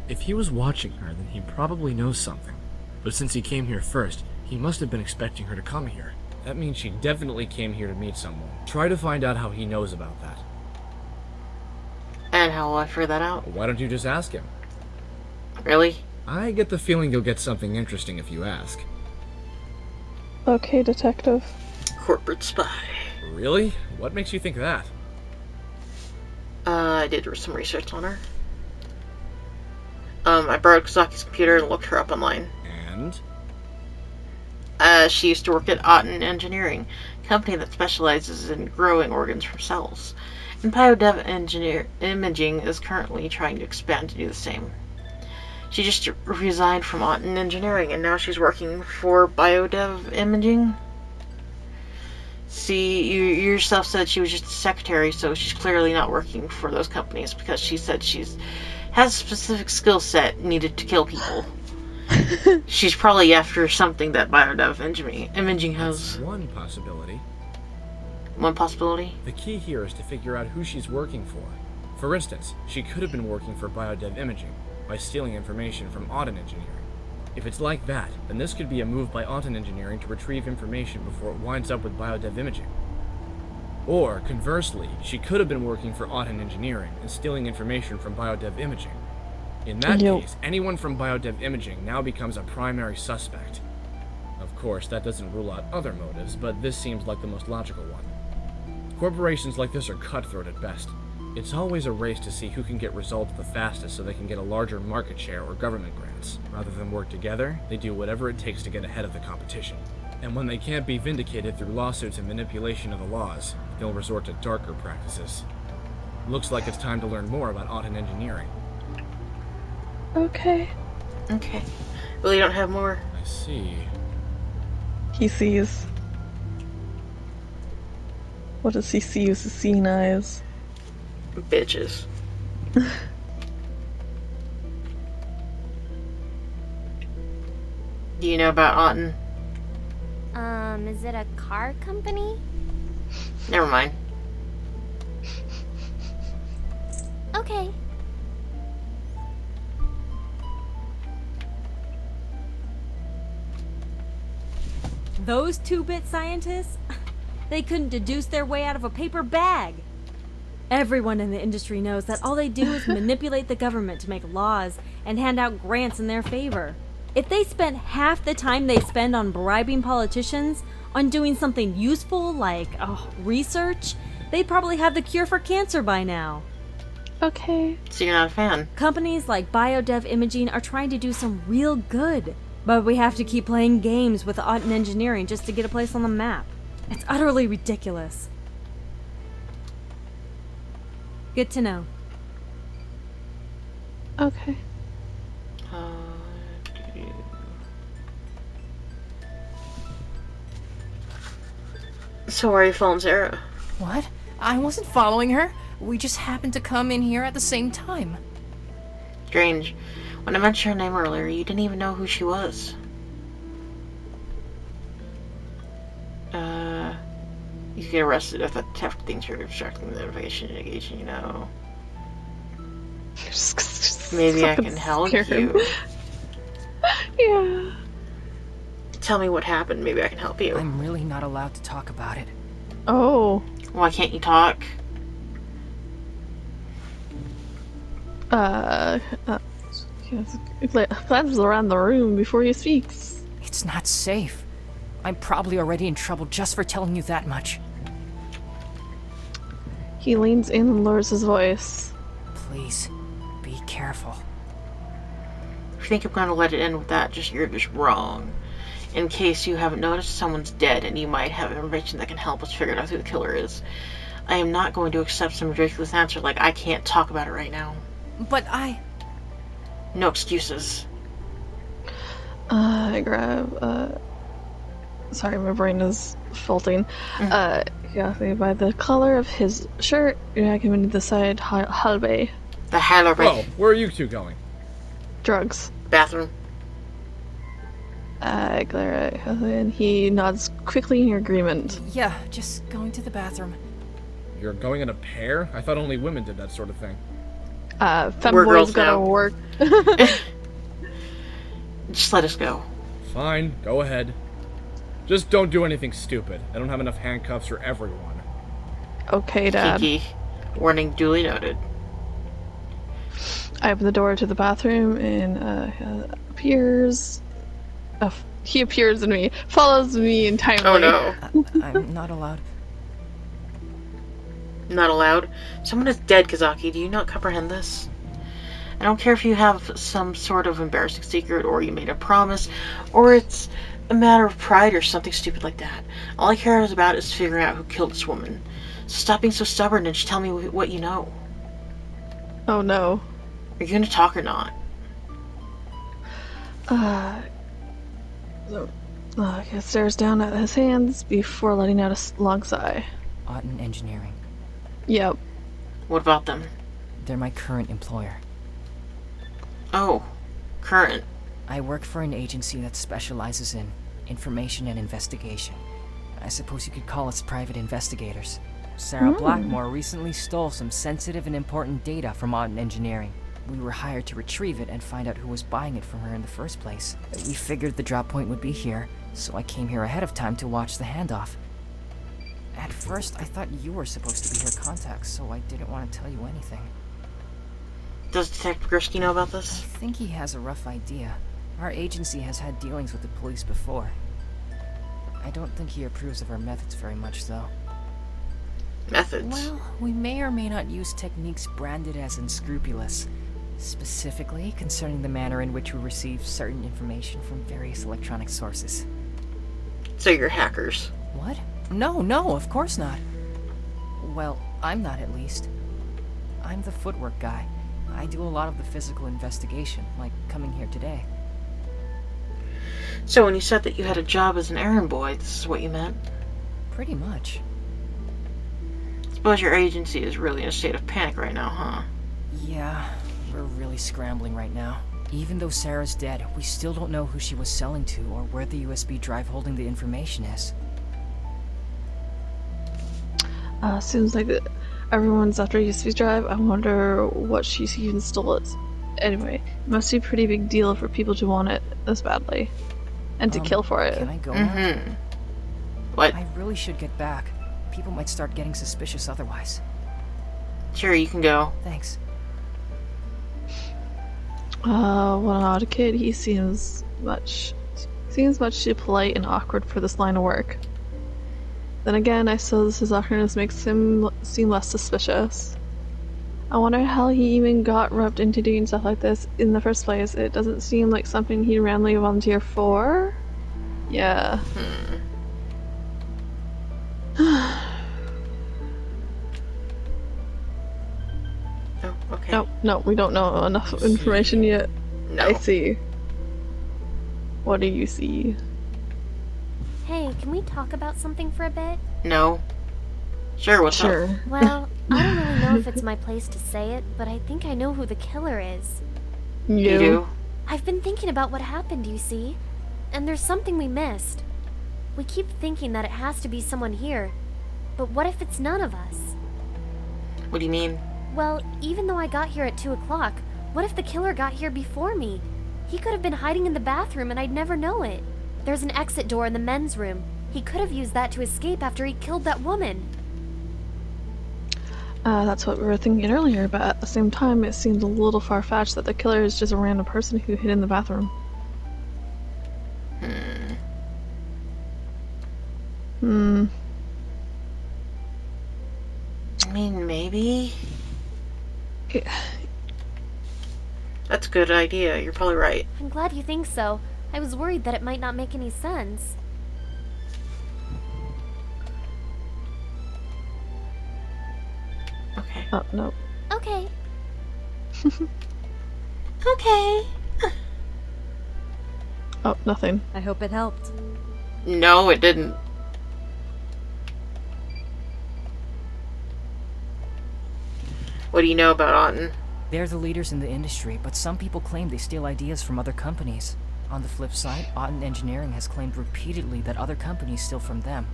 If he was watching her, then he probably knows something. But since he came here first, he must have been expecting her to come here. That means she definitely came here to meet someone. Try to find out how he knows about that. And how will I figure that out? Why don't you just ask him? Really? I get the feeling you'll get something interesting if you ask. Okay, detective. Corporate spy. Really? What makes you think that? I did some research on her. I borrowed Kazaki's computer and looked her up online. And? She used to work at Otten Engineering, a company that specializes in growing organs from cells. Biodev Imaging is currently trying to expand to do the same. She just resigned from Auten Engineering, and now she's working for Biodev Imaging. See, you yourself said she was just a secretary, so she's clearly not working for those companies because she said has a specific skill set needed to kill people. She's probably after something that Biodev Imaging has. That's one possibility. One possibility? The key here is to figure out who she's working for. For instance, she could have been working for Biodev Imaging by stealing information from Auten Engineering. If it's like that, then this could be a move by Auten Engineering to retrieve information before it winds up with Biodev Imaging. Or, conversely, she could have been working for Auten Engineering and stealing information from Biodev Imaging. In that case, anyone from Biodev Imaging now becomes a primary suspect. Of course, that doesn't rule out other motives, but this seems like the most logical one. Corporations like this are cutthroat at best. It's always a race to see who can get results the fastest so they can get a larger market share or government grants. Rather than work together, they do whatever it takes to get ahead of the competition. And when they can't be vindicated through lawsuits and manipulation of the laws, they'll resort to darker practices. Looks like it's time to learn more about Auten Engineering. Okay. Okay. Really don't have more? I see. He sees. What does he see with his seeing eyes? Bitches. Do you know about Auten? Is it a car company? Never mind. Okay. Those 2-bit scientists? They couldn't deduce their way out of a paper bag. Everyone in the industry knows that all they do is manipulate the government to make laws and hand out grants in their favor. If they spent half the time they spend on bribing politicians on doing something useful like research, they'd probably have the cure for cancer by now. Okay. So you're not a fan? Companies like Biodev Imaging are trying to do some real good, but we have to keep playing games with Auten Engineering just to get a place on the map. It's utterly ridiculous. Good to know. Okay. So why are you following Sarah? What? I wasn't following her. We just happened to come in here at the same time. Strange. When I mentioned her name earlier, you didn't even know who she was. You could get arrested if that theft thinks you're obstructing the investigation, you know. Maybe I can help you. Yeah. Tell me what happened, maybe I can help you. I'm really not allowed to talk about it. Oh. Why can't you talk? Glances around the room before he speaks. It's not safe. I'm probably already in trouble just for telling you that much. He leans in and lowers his voice. Please, be careful. If you think I'm gonna let it end with that, you're just wrong. In case you haven't noticed, someone's dead and you might have information that can help us figure out who the killer is. I am not going to accept some ridiculous answer like I can't talk about it right now. But No excuses. I grab, sorry, my brain is faulting. Yeah, by the color of his shirt, I can decide halbe. The halbe. Whoa, where are you two going? Drugs. Bathroom. I glare at him and he nods quickly in agreement. yeah, just going to the bathroom. You're going in a pair? I thought only women did that sort of thing. We're Femboy's girls gotta now. work. Just let us go. Fine, go ahead. Just don't do anything stupid. I don't have enough handcuffs for everyone. Okay, Dad. Kiki. Warning duly noted. I open the door to the bathroom and appears. He appears in me, follows me in timely. Oh no. I'm not allowed. Not allowed? Someone is dead, Kazaki. Do you not comprehend this? I don't care if you have some sort of embarrassing secret, or you made a promise, or it's a matter of pride or something stupid like that. All I care about is figuring out who killed this woman. Stop being so stubborn and just tell me what you know. Oh no. Are you gonna talk or not? He stares down at his hands before letting out a long sigh. Auden Engineering. Yep. What about them? They're my current employer. Oh, current. I work for an agency that specializes in information and investigation. I suppose you could call us private investigators. Sarah Blackmore recently stole some sensitive and important data from Auden Engineering. We were hired to retrieve it and find out who was buying it from her in the first place. We figured the drop point would be here, so I came here ahead of time to watch the handoff. At first, I thought you were supposed to be her contact, so I didn't want to tell you anything. Does Detective Gursky know about I this? think he has a rough idea. Our agency has had dealings with the police before. I don't think he approves of our methods very much, though. Methods? Well, we may or may not use techniques branded as unscrupulous. Specifically, concerning the manner in which we receive certain information from various electronic sources. So you're hackers. What? No, of course not. Well, I'm not at least. I'm the footwork guy. I do a lot of the physical investigation, like coming here today. So when you said that you had a job as an errand boy, this is what you meant? Pretty much. Suppose your agency is really in a state of panic right now, huh? Yeah, we're really scrambling right now. Even though Sarah's dead, we still don't know who she was selling to or where the USB drive holding the information is. Seems like everyone's after a USB drive. I wonder what she even stole it. Anyway, it must be a pretty big deal for people to want it this badly. And to kill for it. Can I go now? What? I really should get back. People might start getting suspicious otherwise. Sure, you can go. Thanks. What an odd kid. He seems much too polite and awkward for this line of work. Then again, I suppose his awkwardness makes him seem less suspicious. I wonder how he even got roped into doing stuff like this in the first place. It doesn't seem like something he'd randomly volunteer for. Yeah. Oh, okay. No, we don't know enough information yet. No. I see. What do you see? Hey, can we talk about something for a bit? No. Sure, what's up? Sure. Well, I don't really know if it's my place to say it, but I think I know who the killer is. You do? I've been thinking about what happened, you see? And there's something we missed. We keep thinking that it has to be someone here, but what if it's none of us? What do you mean? Well, even though I got here at 2 o'clock, what if the killer got here before me? He could have been hiding in the bathroom and I'd never know it. There's an exit door in the men's room. He could have used that to escape after he killed that woman. That's what we were thinking earlier, but at the same time, it seems a little far-fetched that the killer is just a random person who hid in the bathroom. I mean, maybe? Yeah. That's a good idea. You're probably right. I'm glad you think so. I was worried that it might not make any sense. Okay. Oh, no. Okay. Okay. Oh, nothing. I hope it helped. No, it didn't. What do you know about Auden? They're the leaders in the industry, but some people claim they steal ideas from other companies. On the flip side, Auden Engineering has claimed repeatedly that other companies steal from them.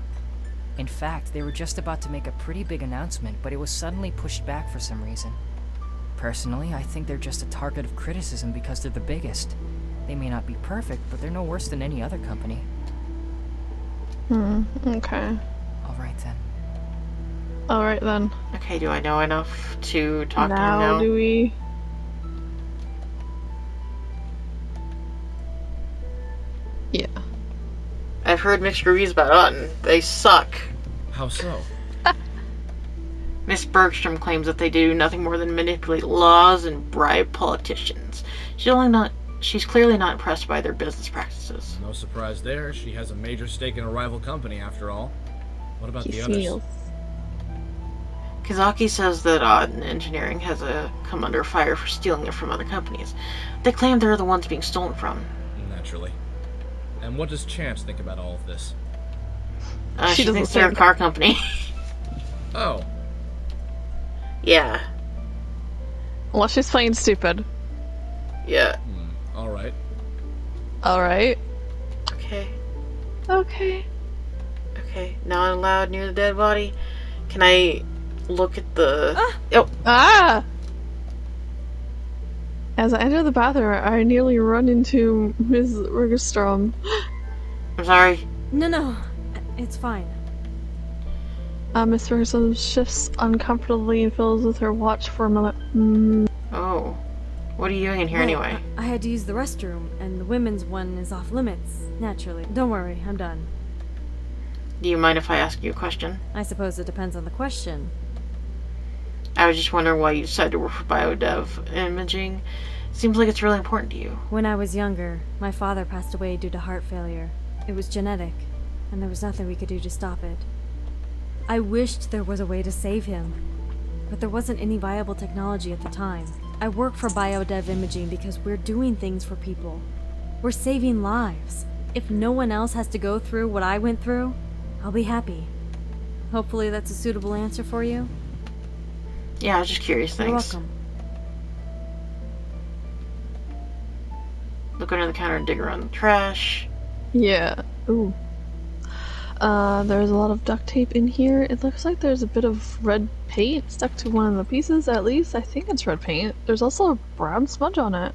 In fact, they were just about to make a pretty big announcement, but it was suddenly pushed back for some reason. Personally, I think they're just a target of criticism because they're the biggest. They may not be perfect, but they're no worse than any other company. Okay. Alright then. Alright then. Okay, do I know enough to talk to him Now now? do we... Yeah. I've heard mixed reviews about Auden. They suck. How so? Miss Bergstrom claims that they do nothing more than manipulate laws and bribe politicians. She's clearly not impressed by their business practices. No surprise there. She has a major stake in a rival company, after all. What about He the others? sneals. Kazaki says that engineering has come under fire for stealing it from other companies. They claim they're the ones being stolen from. Naturally. And what does Chance think about all of this? She thinks they're a car company. Oh. Yeah. Well, she's playing stupid. Yeah. Alright. Alright. Okay. Okay. Okay. Not allowed near the dead body. Can I look at the... Ah! As I enter the bathroom, I nearly run into Ms. Rigerstrom. I'm sorry. No. It's fine. Miss Rigerstrom shifts uncomfortably and fills with her watch for a moment. Oh. What are you doing in here anyway? I had to use the restroom, and the women's one is off limits, naturally. Don't worry, I'm done. Do you mind if I ask you a question? I suppose it depends on the question. I was just wondering why you decided to work for biodev imaging. Seems like it's really important to you. When I was younger, my father passed away due to heart failure. It was genetic, and there was nothing we could do to stop it. I wished there was a way to save him, but there wasn't any viable technology at the time. I work for biodev imaging because we're doing things for people. We're saving lives. If no one else has to go through what I went through, I'll be happy. Hopefully that's a suitable answer for you. Yeah, I was just curious. Thanks. You're welcome. Look under the counter and dig around the trash. Yeah. Ooh. There's a lot of duct tape in here. It looks like there's a bit of red paint stuck to one of the pieces, at least. I think it's red paint. There's also a brown smudge on it.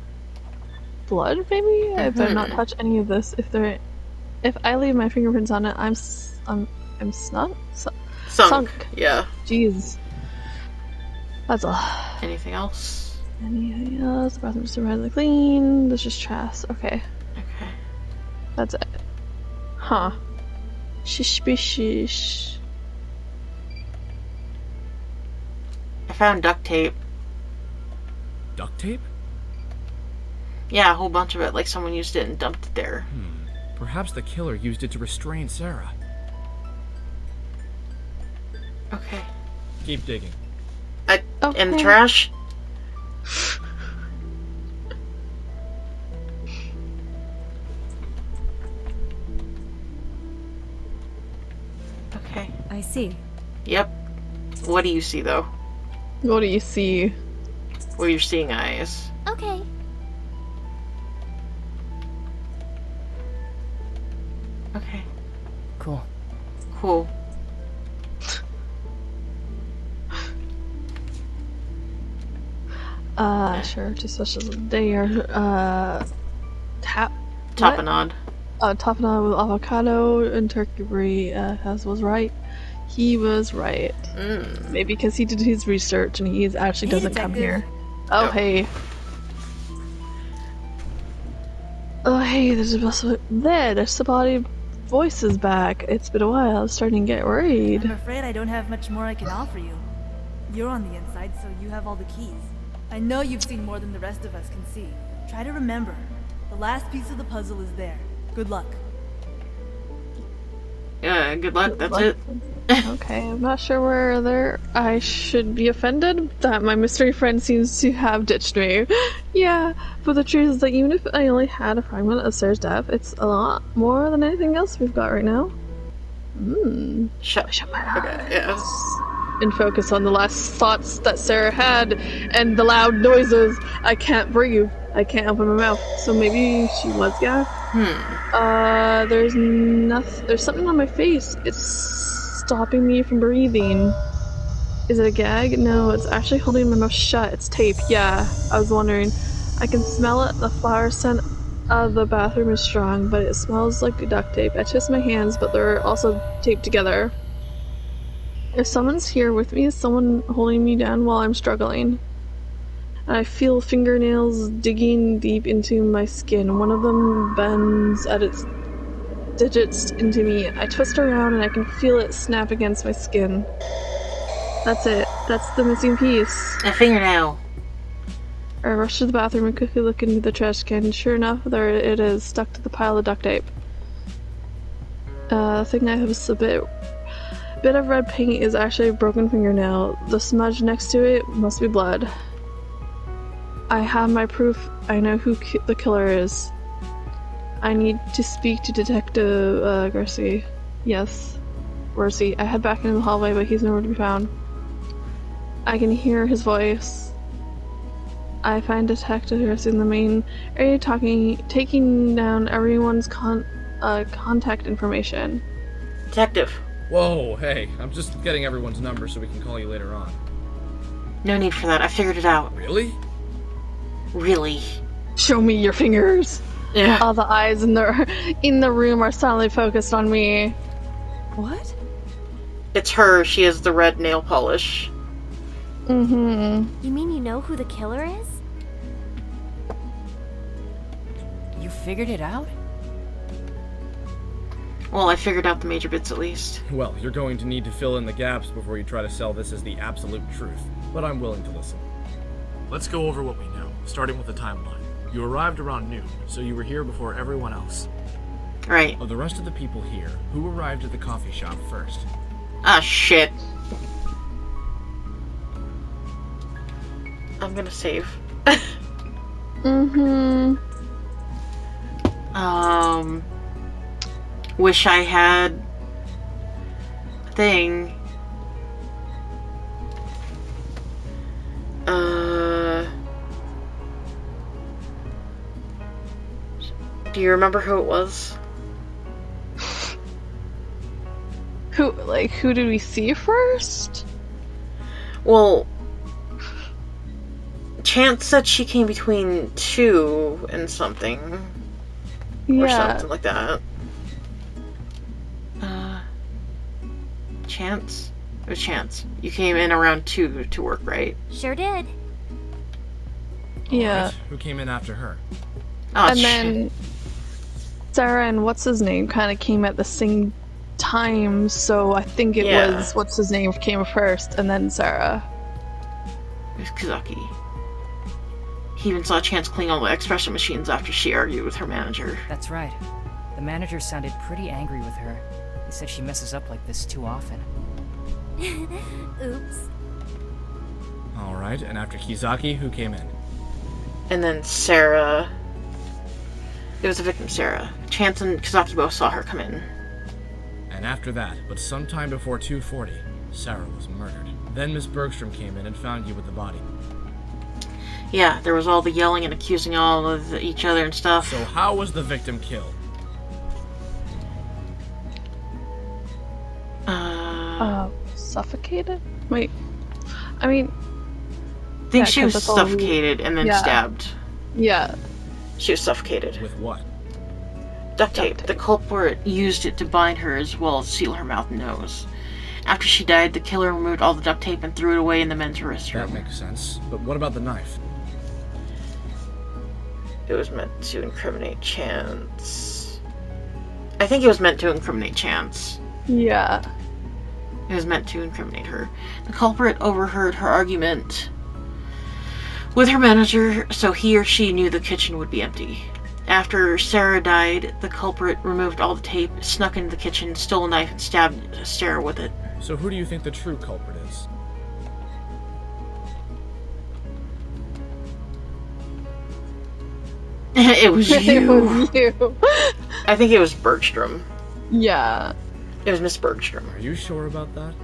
Blood, maybe? I better not touch any of this. If I leave my fingerprints on it, I'm sunk. Yeah. Jeez. That's all. Anything else? Anything else? The bathroom's surprisingly clean. There's just trash. Okay. Okay. That's it. Huh. Suspicious. I found duct tape. Duct tape? Yeah, a whole bunch of it, like someone used it and dumped it there. Perhaps the killer used it to restrain Sarah. Okay. Keep digging. In the trash? Okay. I see. Yep. What do you see, though? What do you see? What are your seeing eyes? Okay. Okay. Cool. Cool. Sure, two specials a day are, Tapenade. Tapenade with avocado and turkey brie, as was right. He was right. Maybe because he did his research and he actually doesn't come here. Oh, hey. Oh, hey, there's the body voice is back. It's been a while. I was starting to get worried. I'm afraid I don't have much more I can offer you. You're on the inside, so you have all the keys. I know you've seen more than the rest of us can see. Try to remember. The last piece of the puzzle is there. Good luck. Yeah, good luck, that's it. Okay, I'm not sure where I should be offended that my mystery friend seems to have ditched me. Yeah, but the truth is that even if I only had a fragment of Sarah's death, it's a lot more than anything else we've got right now. Shut my eyes. Okay, yeah. And focus on the last thoughts that Sarah had and the loud noises. I can't breathe. I can't open my mouth. So maybe she was gagged? There's nothing. There's something on my face. It's stopping me from breathing. Is it a gag? No, it's actually holding my mouth shut. It's tape. Yeah, I was wondering. I can smell it. The flower scent of the bathroom is strong, but it smells like duct tape. I twist my hands, but they're also taped together. If someone's here with me, is someone holding me down while I'm struggling? I feel fingernails digging deep into my skin. One of them bends at its digits into me. I twist around and I can feel it snap against my skin. That's it. That's the missing piece. A fingernail. I rush to the bathroom and quickly look into the trash can. Sure enough, there it is, stuck to the pile of duct tape. The thing I was a bit bit of red paint is actually a broken fingernail. The smudge next to it must be blood. I have my proof. I know who the killer is. I need to speak to Detective Garcia. Yes. Where's he? I head back into the hallway, but he's nowhere to be found. I can hear his voice. I find Detective Garcia in the main area taking down everyone's contact information. Detective. Whoa, hey, I'm just getting everyone's number so we can call you later on. No need for that. I figured it out. Really? Really? Show me your fingers. Yeah. All the eyes in the room are silently focused on me. What? It's her. She has the red nail polish. Mm-hmm. You mean you know who the killer is? You figured it out? Well, I figured out the major bits at least. Well, you're going to need to fill in the gaps before you try to sell this as the absolute truth, but I'm willing to listen. Let's go over what we know, starting with the timeline. You arrived around noon, so you were here before everyone else. Right. Of the rest of the people here, who arrived at the coffee shop first? Ah, shit. I'm gonna save. Mm-hmm. Wish I had a thing. Do you remember who it was? Who did we see first? Well, Chance said she came between 2 and something. Or something like that. Chance? It was Chance. You came in around 2 to work, right? Sure did. Yeah. Alright, who came in after her? Oh, And shit. then Sarah and what's his name kind of came at the same time, so I think it was what's his name came first, and then Sarah. It was Kazaki. He even saw Chance clean all the expression machines after she argued with her manager. That's right. The manager sounded pretty angry with her. He said she messes up like this too often. Oops. Alright, and after Kizaki, who came in? And then Sarah... It was the victim, Sarah. Chance and Kazaki both saw her come in. And after that, but sometime before 2:40, Sarah was murdered. Then Miss Bergstrom came in and found you with the body. Yeah, there was all the yelling and accusing all of each other and stuff. So how was the victim killed? Suffocated? Wait. I mean... I think yeah, she 'cause was that's all suffocated and then stabbed. Yeah. She was suffocated. With what? Duct tape. The culprit used it to bind her as well as seal her mouth and nose. After she died, the killer removed all the duct tape and threw it away in the men's restroom. That makes sense. But what about the knife? It was meant to incriminate Chance. I think it was meant to incriminate Chance. Yeah. It was meant to incriminate her. The culprit overheard her argument with her manager, so he or she knew the kitchen would be empty. After Sarah died, the culprit removed all the tape, snuck into the kitchen, stole a knife, and stabbed Sarah with it. So who do you think the true culprit is? It was you. It was you. I think it was Bergstrom. Yeah. It was Miss Bergstrom. Are you sure about that?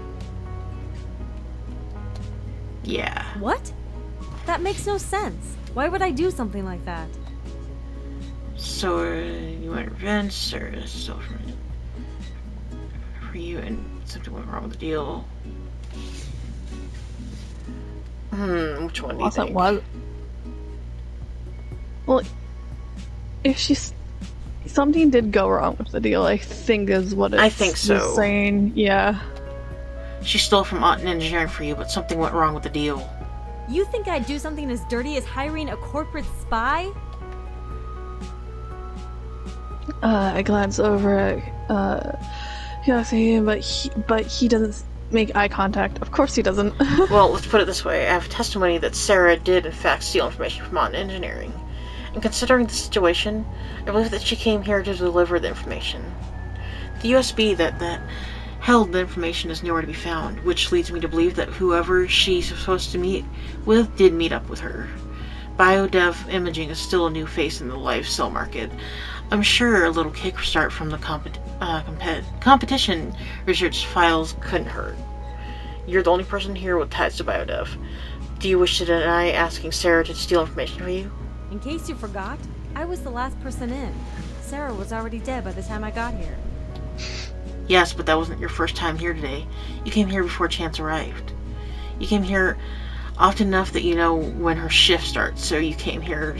Yeah. What? That makes no sense. Why would I do something like that? So, you want revenge, Sarah stole for you, and something went wrong with the deal. Which one do you think? Well, if she's... Something did go wrong with the deal, I think is what it's I think so. saying. Yeah. She stole from Art and Engineering for you, but something went wrong with the deal. You think I'd do something as dirty as hiring a corporate spy? I glance over at Hiyashi, but he doesn't make eye contact. Of course he doesn't. Well, let's put it this way. I have testimony that Sarah did, in fact, steal information from Art and Engineering. And considering the situation, I believe that she came here to deliver the information. The USB that Hell, the information is nowhere to be found, which leads me to believe that whoever she's supposed to meet with did meet up with her. Biodev imaging is still a new face in the live cell market. I'm sure a little kickstart from the competition research files couldn't hurt. You're the only person here with ties to Biodev. Do you wish to deny asking Sarah to steal information for you? In case you forgot, I was the last person in. Sarah was already dead by the time I got here. Yes, but that wasn't your first time here today. You came here before Chance arrived. You came here often enough that you know when her shift starts, so you came here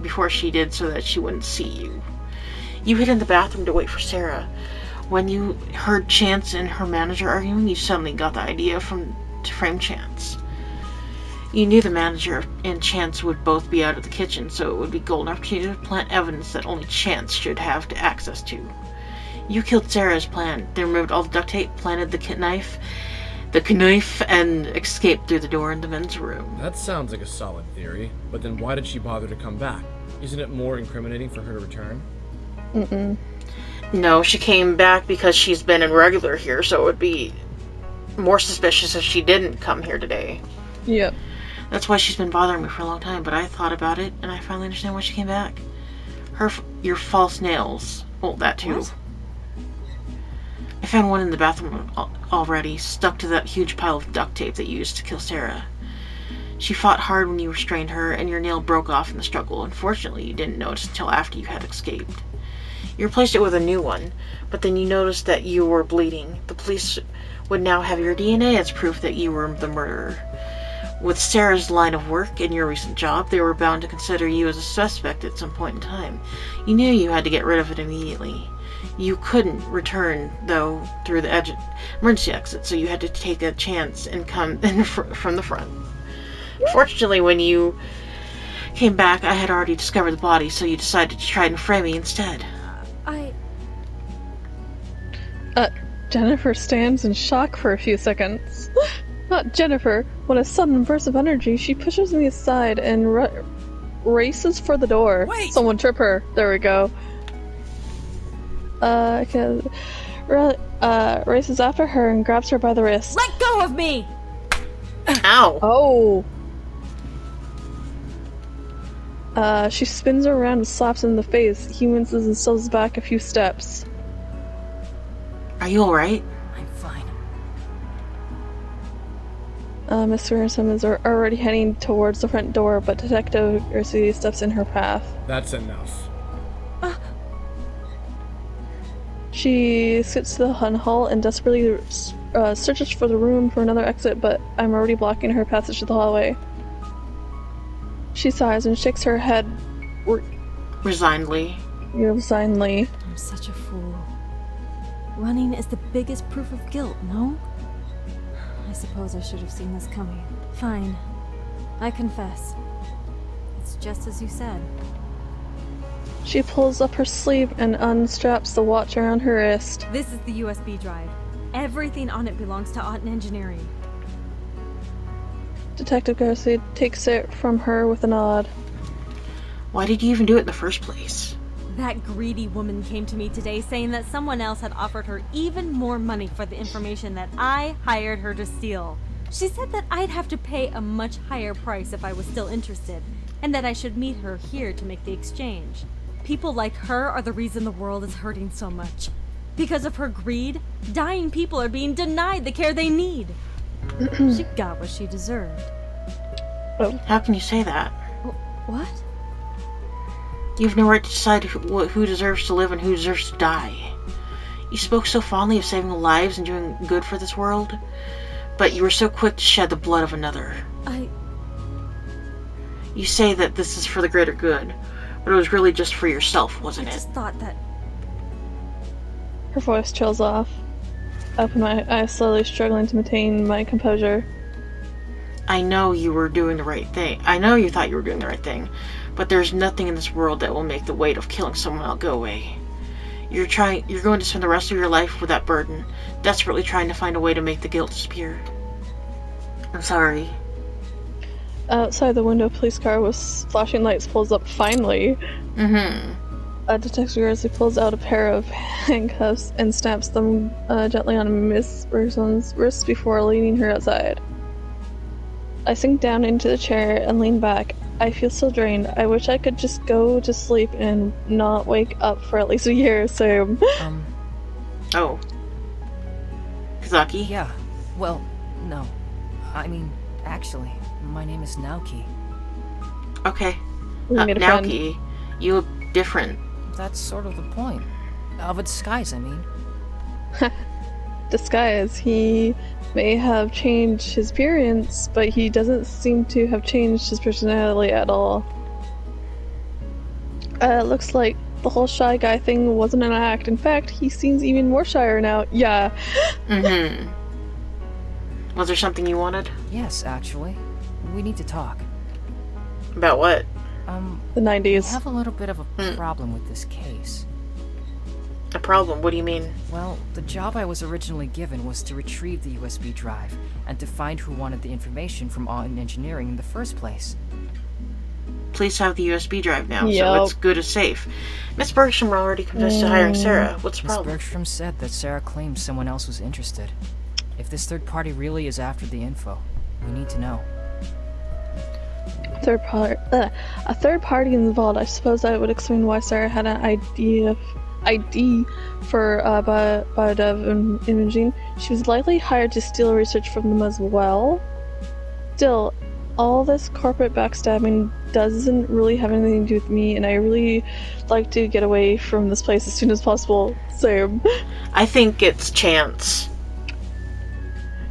before she did so that she wouldn't see you. You hid in the bathroom to wait for Sarah. When you heard Chance and her manager arguing, you suddenly got the idea to frame Chance. You knew the manager and Chance would both be out of the kitchen, so it would be golden opportunity to plant evidence that only Chance should have access to. You killed Sarah as planned, then removed all the duct tape, planted the knife, and escaped through the door in the men's room. That sounds like a solid theory, but then why did she bother to come back? Isn't it more incriminating for her to return? No, she came back because she's been a regular here, so it would be more suspicious if she didn't come here today. Yep. That's why she's been bothering me for a long time, but I thought about it, and I finally understand why she came back. Your false nails. Well, that too. What? I found one in the bathroom already, stuck to that huge pile of duct tape that you used to kill Sarah. She fought hard when you restrained her, and your nail broke off in the struggle. Unfortunately, you didn't notice until after you had escaped. You replaced it with a new one, but then you noticed that you were bleeding. The police would now have your DNA as proof that you were the murderer. With Sarah's line of work and your recent job, they were bound to consider you as a suspect at some point in time. You knew you had to get rid of it immediately. You couldn't return, though, through the emergency exit, so you had to take a chance and come in from the front. Fortunately, when you came back, I had already discovered the body, so you decided to try and frame me instead. Jennifer stands in shock for a few seconds. Not Jennifer. With a sudden burst of energy, she pushes me aside and races for the door. Wait! Someone trip her. There we go. Races after her and grabs her by the wrist. Let go of me! Ow! She spins her around and slaps him in the face. He winces and stumbles back a few steps. Are you alright? I'm fine. Miss Ransom is already heading towards the front door, but Detective Garcia steps in her path. That's enough. She skips to the hall and desperately searches for the room for another exit, but I'm already blocking her passage to the hallway. She sighs and shakes her head Resignedly. resignedly. I'm such a fool. Running is the biggest proof of guilt, no? I suppose I should have seen this coming. Fine. I confess. It's just as you said. She pulls up her sleeve and unstraps the watch around her wrist. This is the USB drive. Everything on it belongs to Otten Engineering. Detective Garcia takes it from her with a nod. Why did you even do it in the first place? That greedy woman came to me today saying that someone else had offered her even more money for the information that I hired her to steal. She said that I'd have to pay a much higher price if I was still interested, and that I should meet her here to make the exchange. People like her are the reason the world is hurting so much. Because of her greed, dying people are being denied the care they need. She got what she deserved. How can you say that? What? You have no right to decide who deserves to live and who deserves to die. You spoke so fondly of saving lives and doing good for this world, but you were so quick to shed the blood of another. You say that this is for the greater good, but it was really just for yourself, wasn't I it? just thought that... Her voice trails off. I open my eyes slowly, struggling to maintain my composure. I know you were doing the right thing. I know you thought you were doing the right thing, but there's nothing in this world that will make the weight of killing someone else go away. You're going to spend the rest of your life with that burden, desperately trying to find a way to make the guilt disappear. I'm sorry. Outside the window, a police car with flashing lights pulls up finally. Detective Garza pulls out a pair of handcuffs and snaps them gently on Miss Burson's wrist before leading her outside. I sink down into the chair and lean back. I feel so drained. I wish I could just go to sleep and not wake up for at least a year or so. Oh. Kazaki? Yeah. Well, no. I mean, actually, my name is Naoki. Okay. We made a friend. Naoki, you look different. That's sort of the point. Of a disguise, I mean. Disguise. He may have changed his appearance, but he doesn't seem to have changed his personality at all. Looks like the whole shy guy thing wasn't an act. In fact, he seems even more shyer now. Yeah. Mm-hmm. Was there something you wanted? Yes, actually. We need to talk. About what? The 90s. I have a little bit of a problem with this case. A problem? What do you mean? Well, the job I was originally given was to retrieve the USB drive and to find who wanted the information from On Engineering in the first place. Police have the USB drive now, Yep. so it's good as safe. Miss Bergstrom already confessed to hiring Sarah. What's the Miss problem? Bergstrom said that Sarah claimed someone else was interested. If this third party really is after the info, we need to know. A third party involved. I suppose that would explain why Sarah had an ID for biodev imaging. She was likely hired to steal research from them as well. Still, all this corporate backstabbing doesn't really have anything to do with me, and I really like to get away from this place as soon as possible. Same. I think it's chance.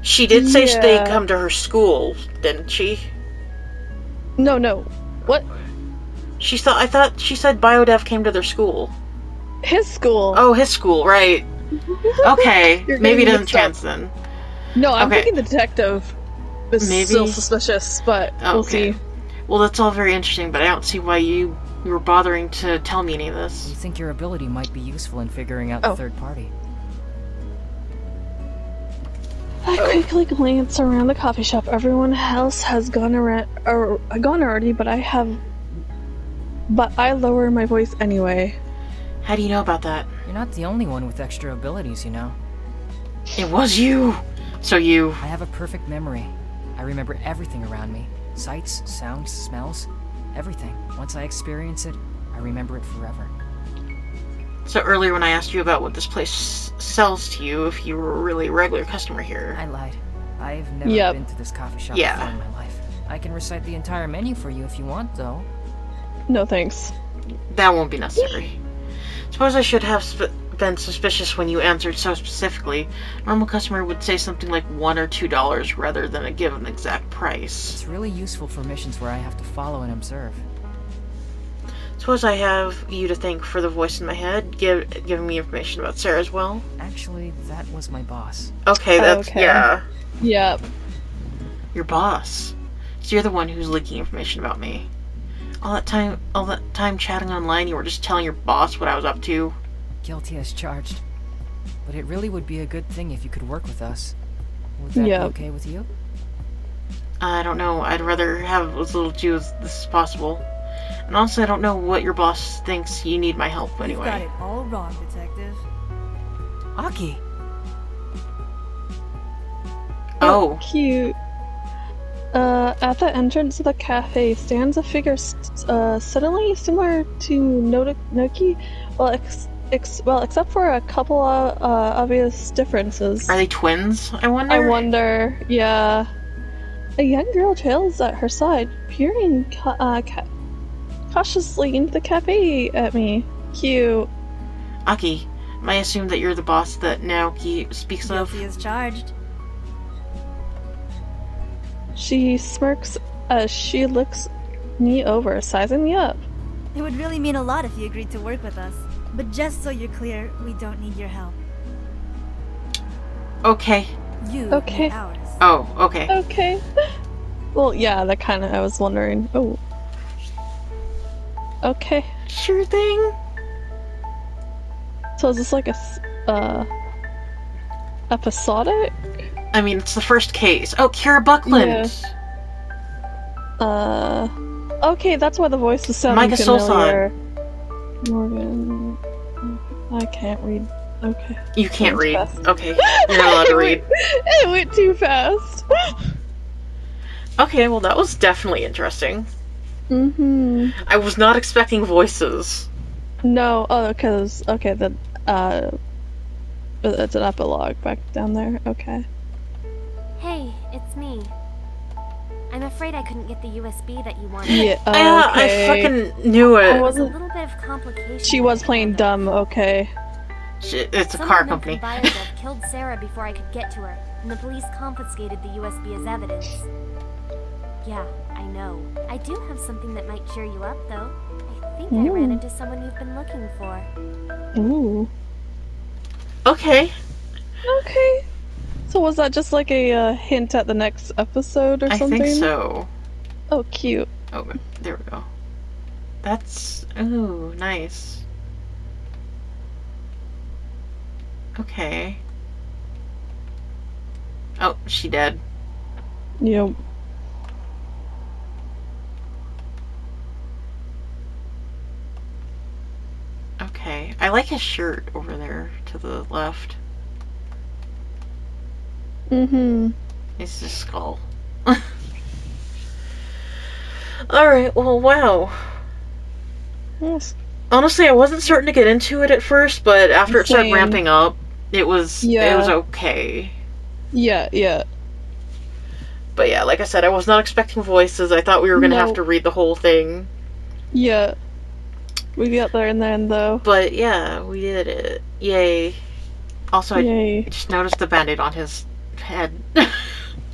She did say they'd come to her school, didn't she? No. What? I thought she said Biodev came to their school. His school. Oh, his school, right. Okay, You're maybe it getting isn't mixed up. chance then. No, I'm Okay. thinking the detective is Maybe. still suspicious, but we'll Okay. see. Well, that's all very interesting, but I don't see why you were bothering to tell me any of You this. think your ability might be useful in figuring out the third party? I quickly glance around the coffee shop. Everyone else has gone already, but I lower my voice anyway. How do you know about that? You're not the only one with extra abilities, you know. It was you! So you... I have a perfect memory. I remember everything around me. Sights, sounds, smells, everything. Once I experience it, I remember it forever. So earlier when I asked you about what this place sells to you, if you were really a regular customer here... I lied. I've never been to this coffee shop before in my life. I can recite the entire menu for you if you want, though. No thanks. That won't be necessary. Suppose I should have been suspicious when you answered so specifically. A normal customer would say something like $1 or $2 rather than give an exact price. It's really useful for missions where I have to follow and observe. Suppose I have you to thank for the voice in my head, giving me information about Sarah as well? Actually, that was my boss. Okay, that's... Okay. yeah. Yep. Your boss. So you're the one who's leaking information about me. All that time chatting online, you were just telling your boss what I was up to? Guilty as charged. But it really would be a good thing if you could work with us. Would that be okay with you? I don't know. I'd rather have as little to do as this as possible. And also, I don't know what your boss thinks you need my help anyway. You've got it all wrong, Detective. Aki! Oh. Cute. At the entrance of the cafe stands a figure suddenly similar to Noki, except for a couple of obvious differences. Are they twins, I wonder? I wonder, yeah. A young girl trails at her side, peering cautiously into the cafe at me. Cute. Aki, may I assume that you're the boss that Naoki speaks of? Guilty as charged. She smirks as she looks me over, sizing me up. It would really mean a lot if you agreed to work with us. But just so you're clear, we don't need your help. Okay. You Okay. need ours. Oh, okay. Okay. Well, yeah, that kind of, I was wondering. Oh. Okay. Sure thing. So is this like episodic? I mean, it's the first case. Oh, Kira Buckland! Okay, that's why the voice is sounding Micah familiar. Morgan. I can't read. Okay. You can't read. Fast. Okay, you're not allowed to read. It went too fast. Okay, well that was definitely interesting. Mm-hmm. I was not expecting voices. No, because okay, it's an epilogue back down there. Okay. Hey, it's me. I'm afraid I couldn't get the USB that you wanted. Yeah. I fucking knew it. There's a little bit of complication. She was playing dumb. Okay. It's a car company. Someone from BioDev killed Sarah before I could get to her, and the police confiscated the USB as evidence. Yeah, I know. I do have something that might cheer you up, though. I think I ran into someone you've been looking for. Ooh. Okay. Okay. So was that just like a hint at the next episode or something? I think so. Oh, cute. Oh, there we go. That's... ooh, nice. Okay. Oh, she dead. Yep. Okay. I like his shirt over there to the left. Mm-hmm. It's his skull. Alright, well, wow. Yes. Honestly, I wasn't starting to get into it at first, but after it started Same. ramping up, it was Yeah. okay. Yeah. But yeah, like I said, I was not expecting voices. I thought we were gonna have to read the whole thing. Yeah. We got there in the end, though. But yeah, we did it. Yay. Also, Yay. I just noticed the band-aid on his head.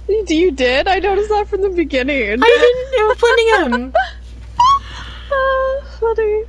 You did? I noticed that from the beginning. I didn't. It was blending in. Funny.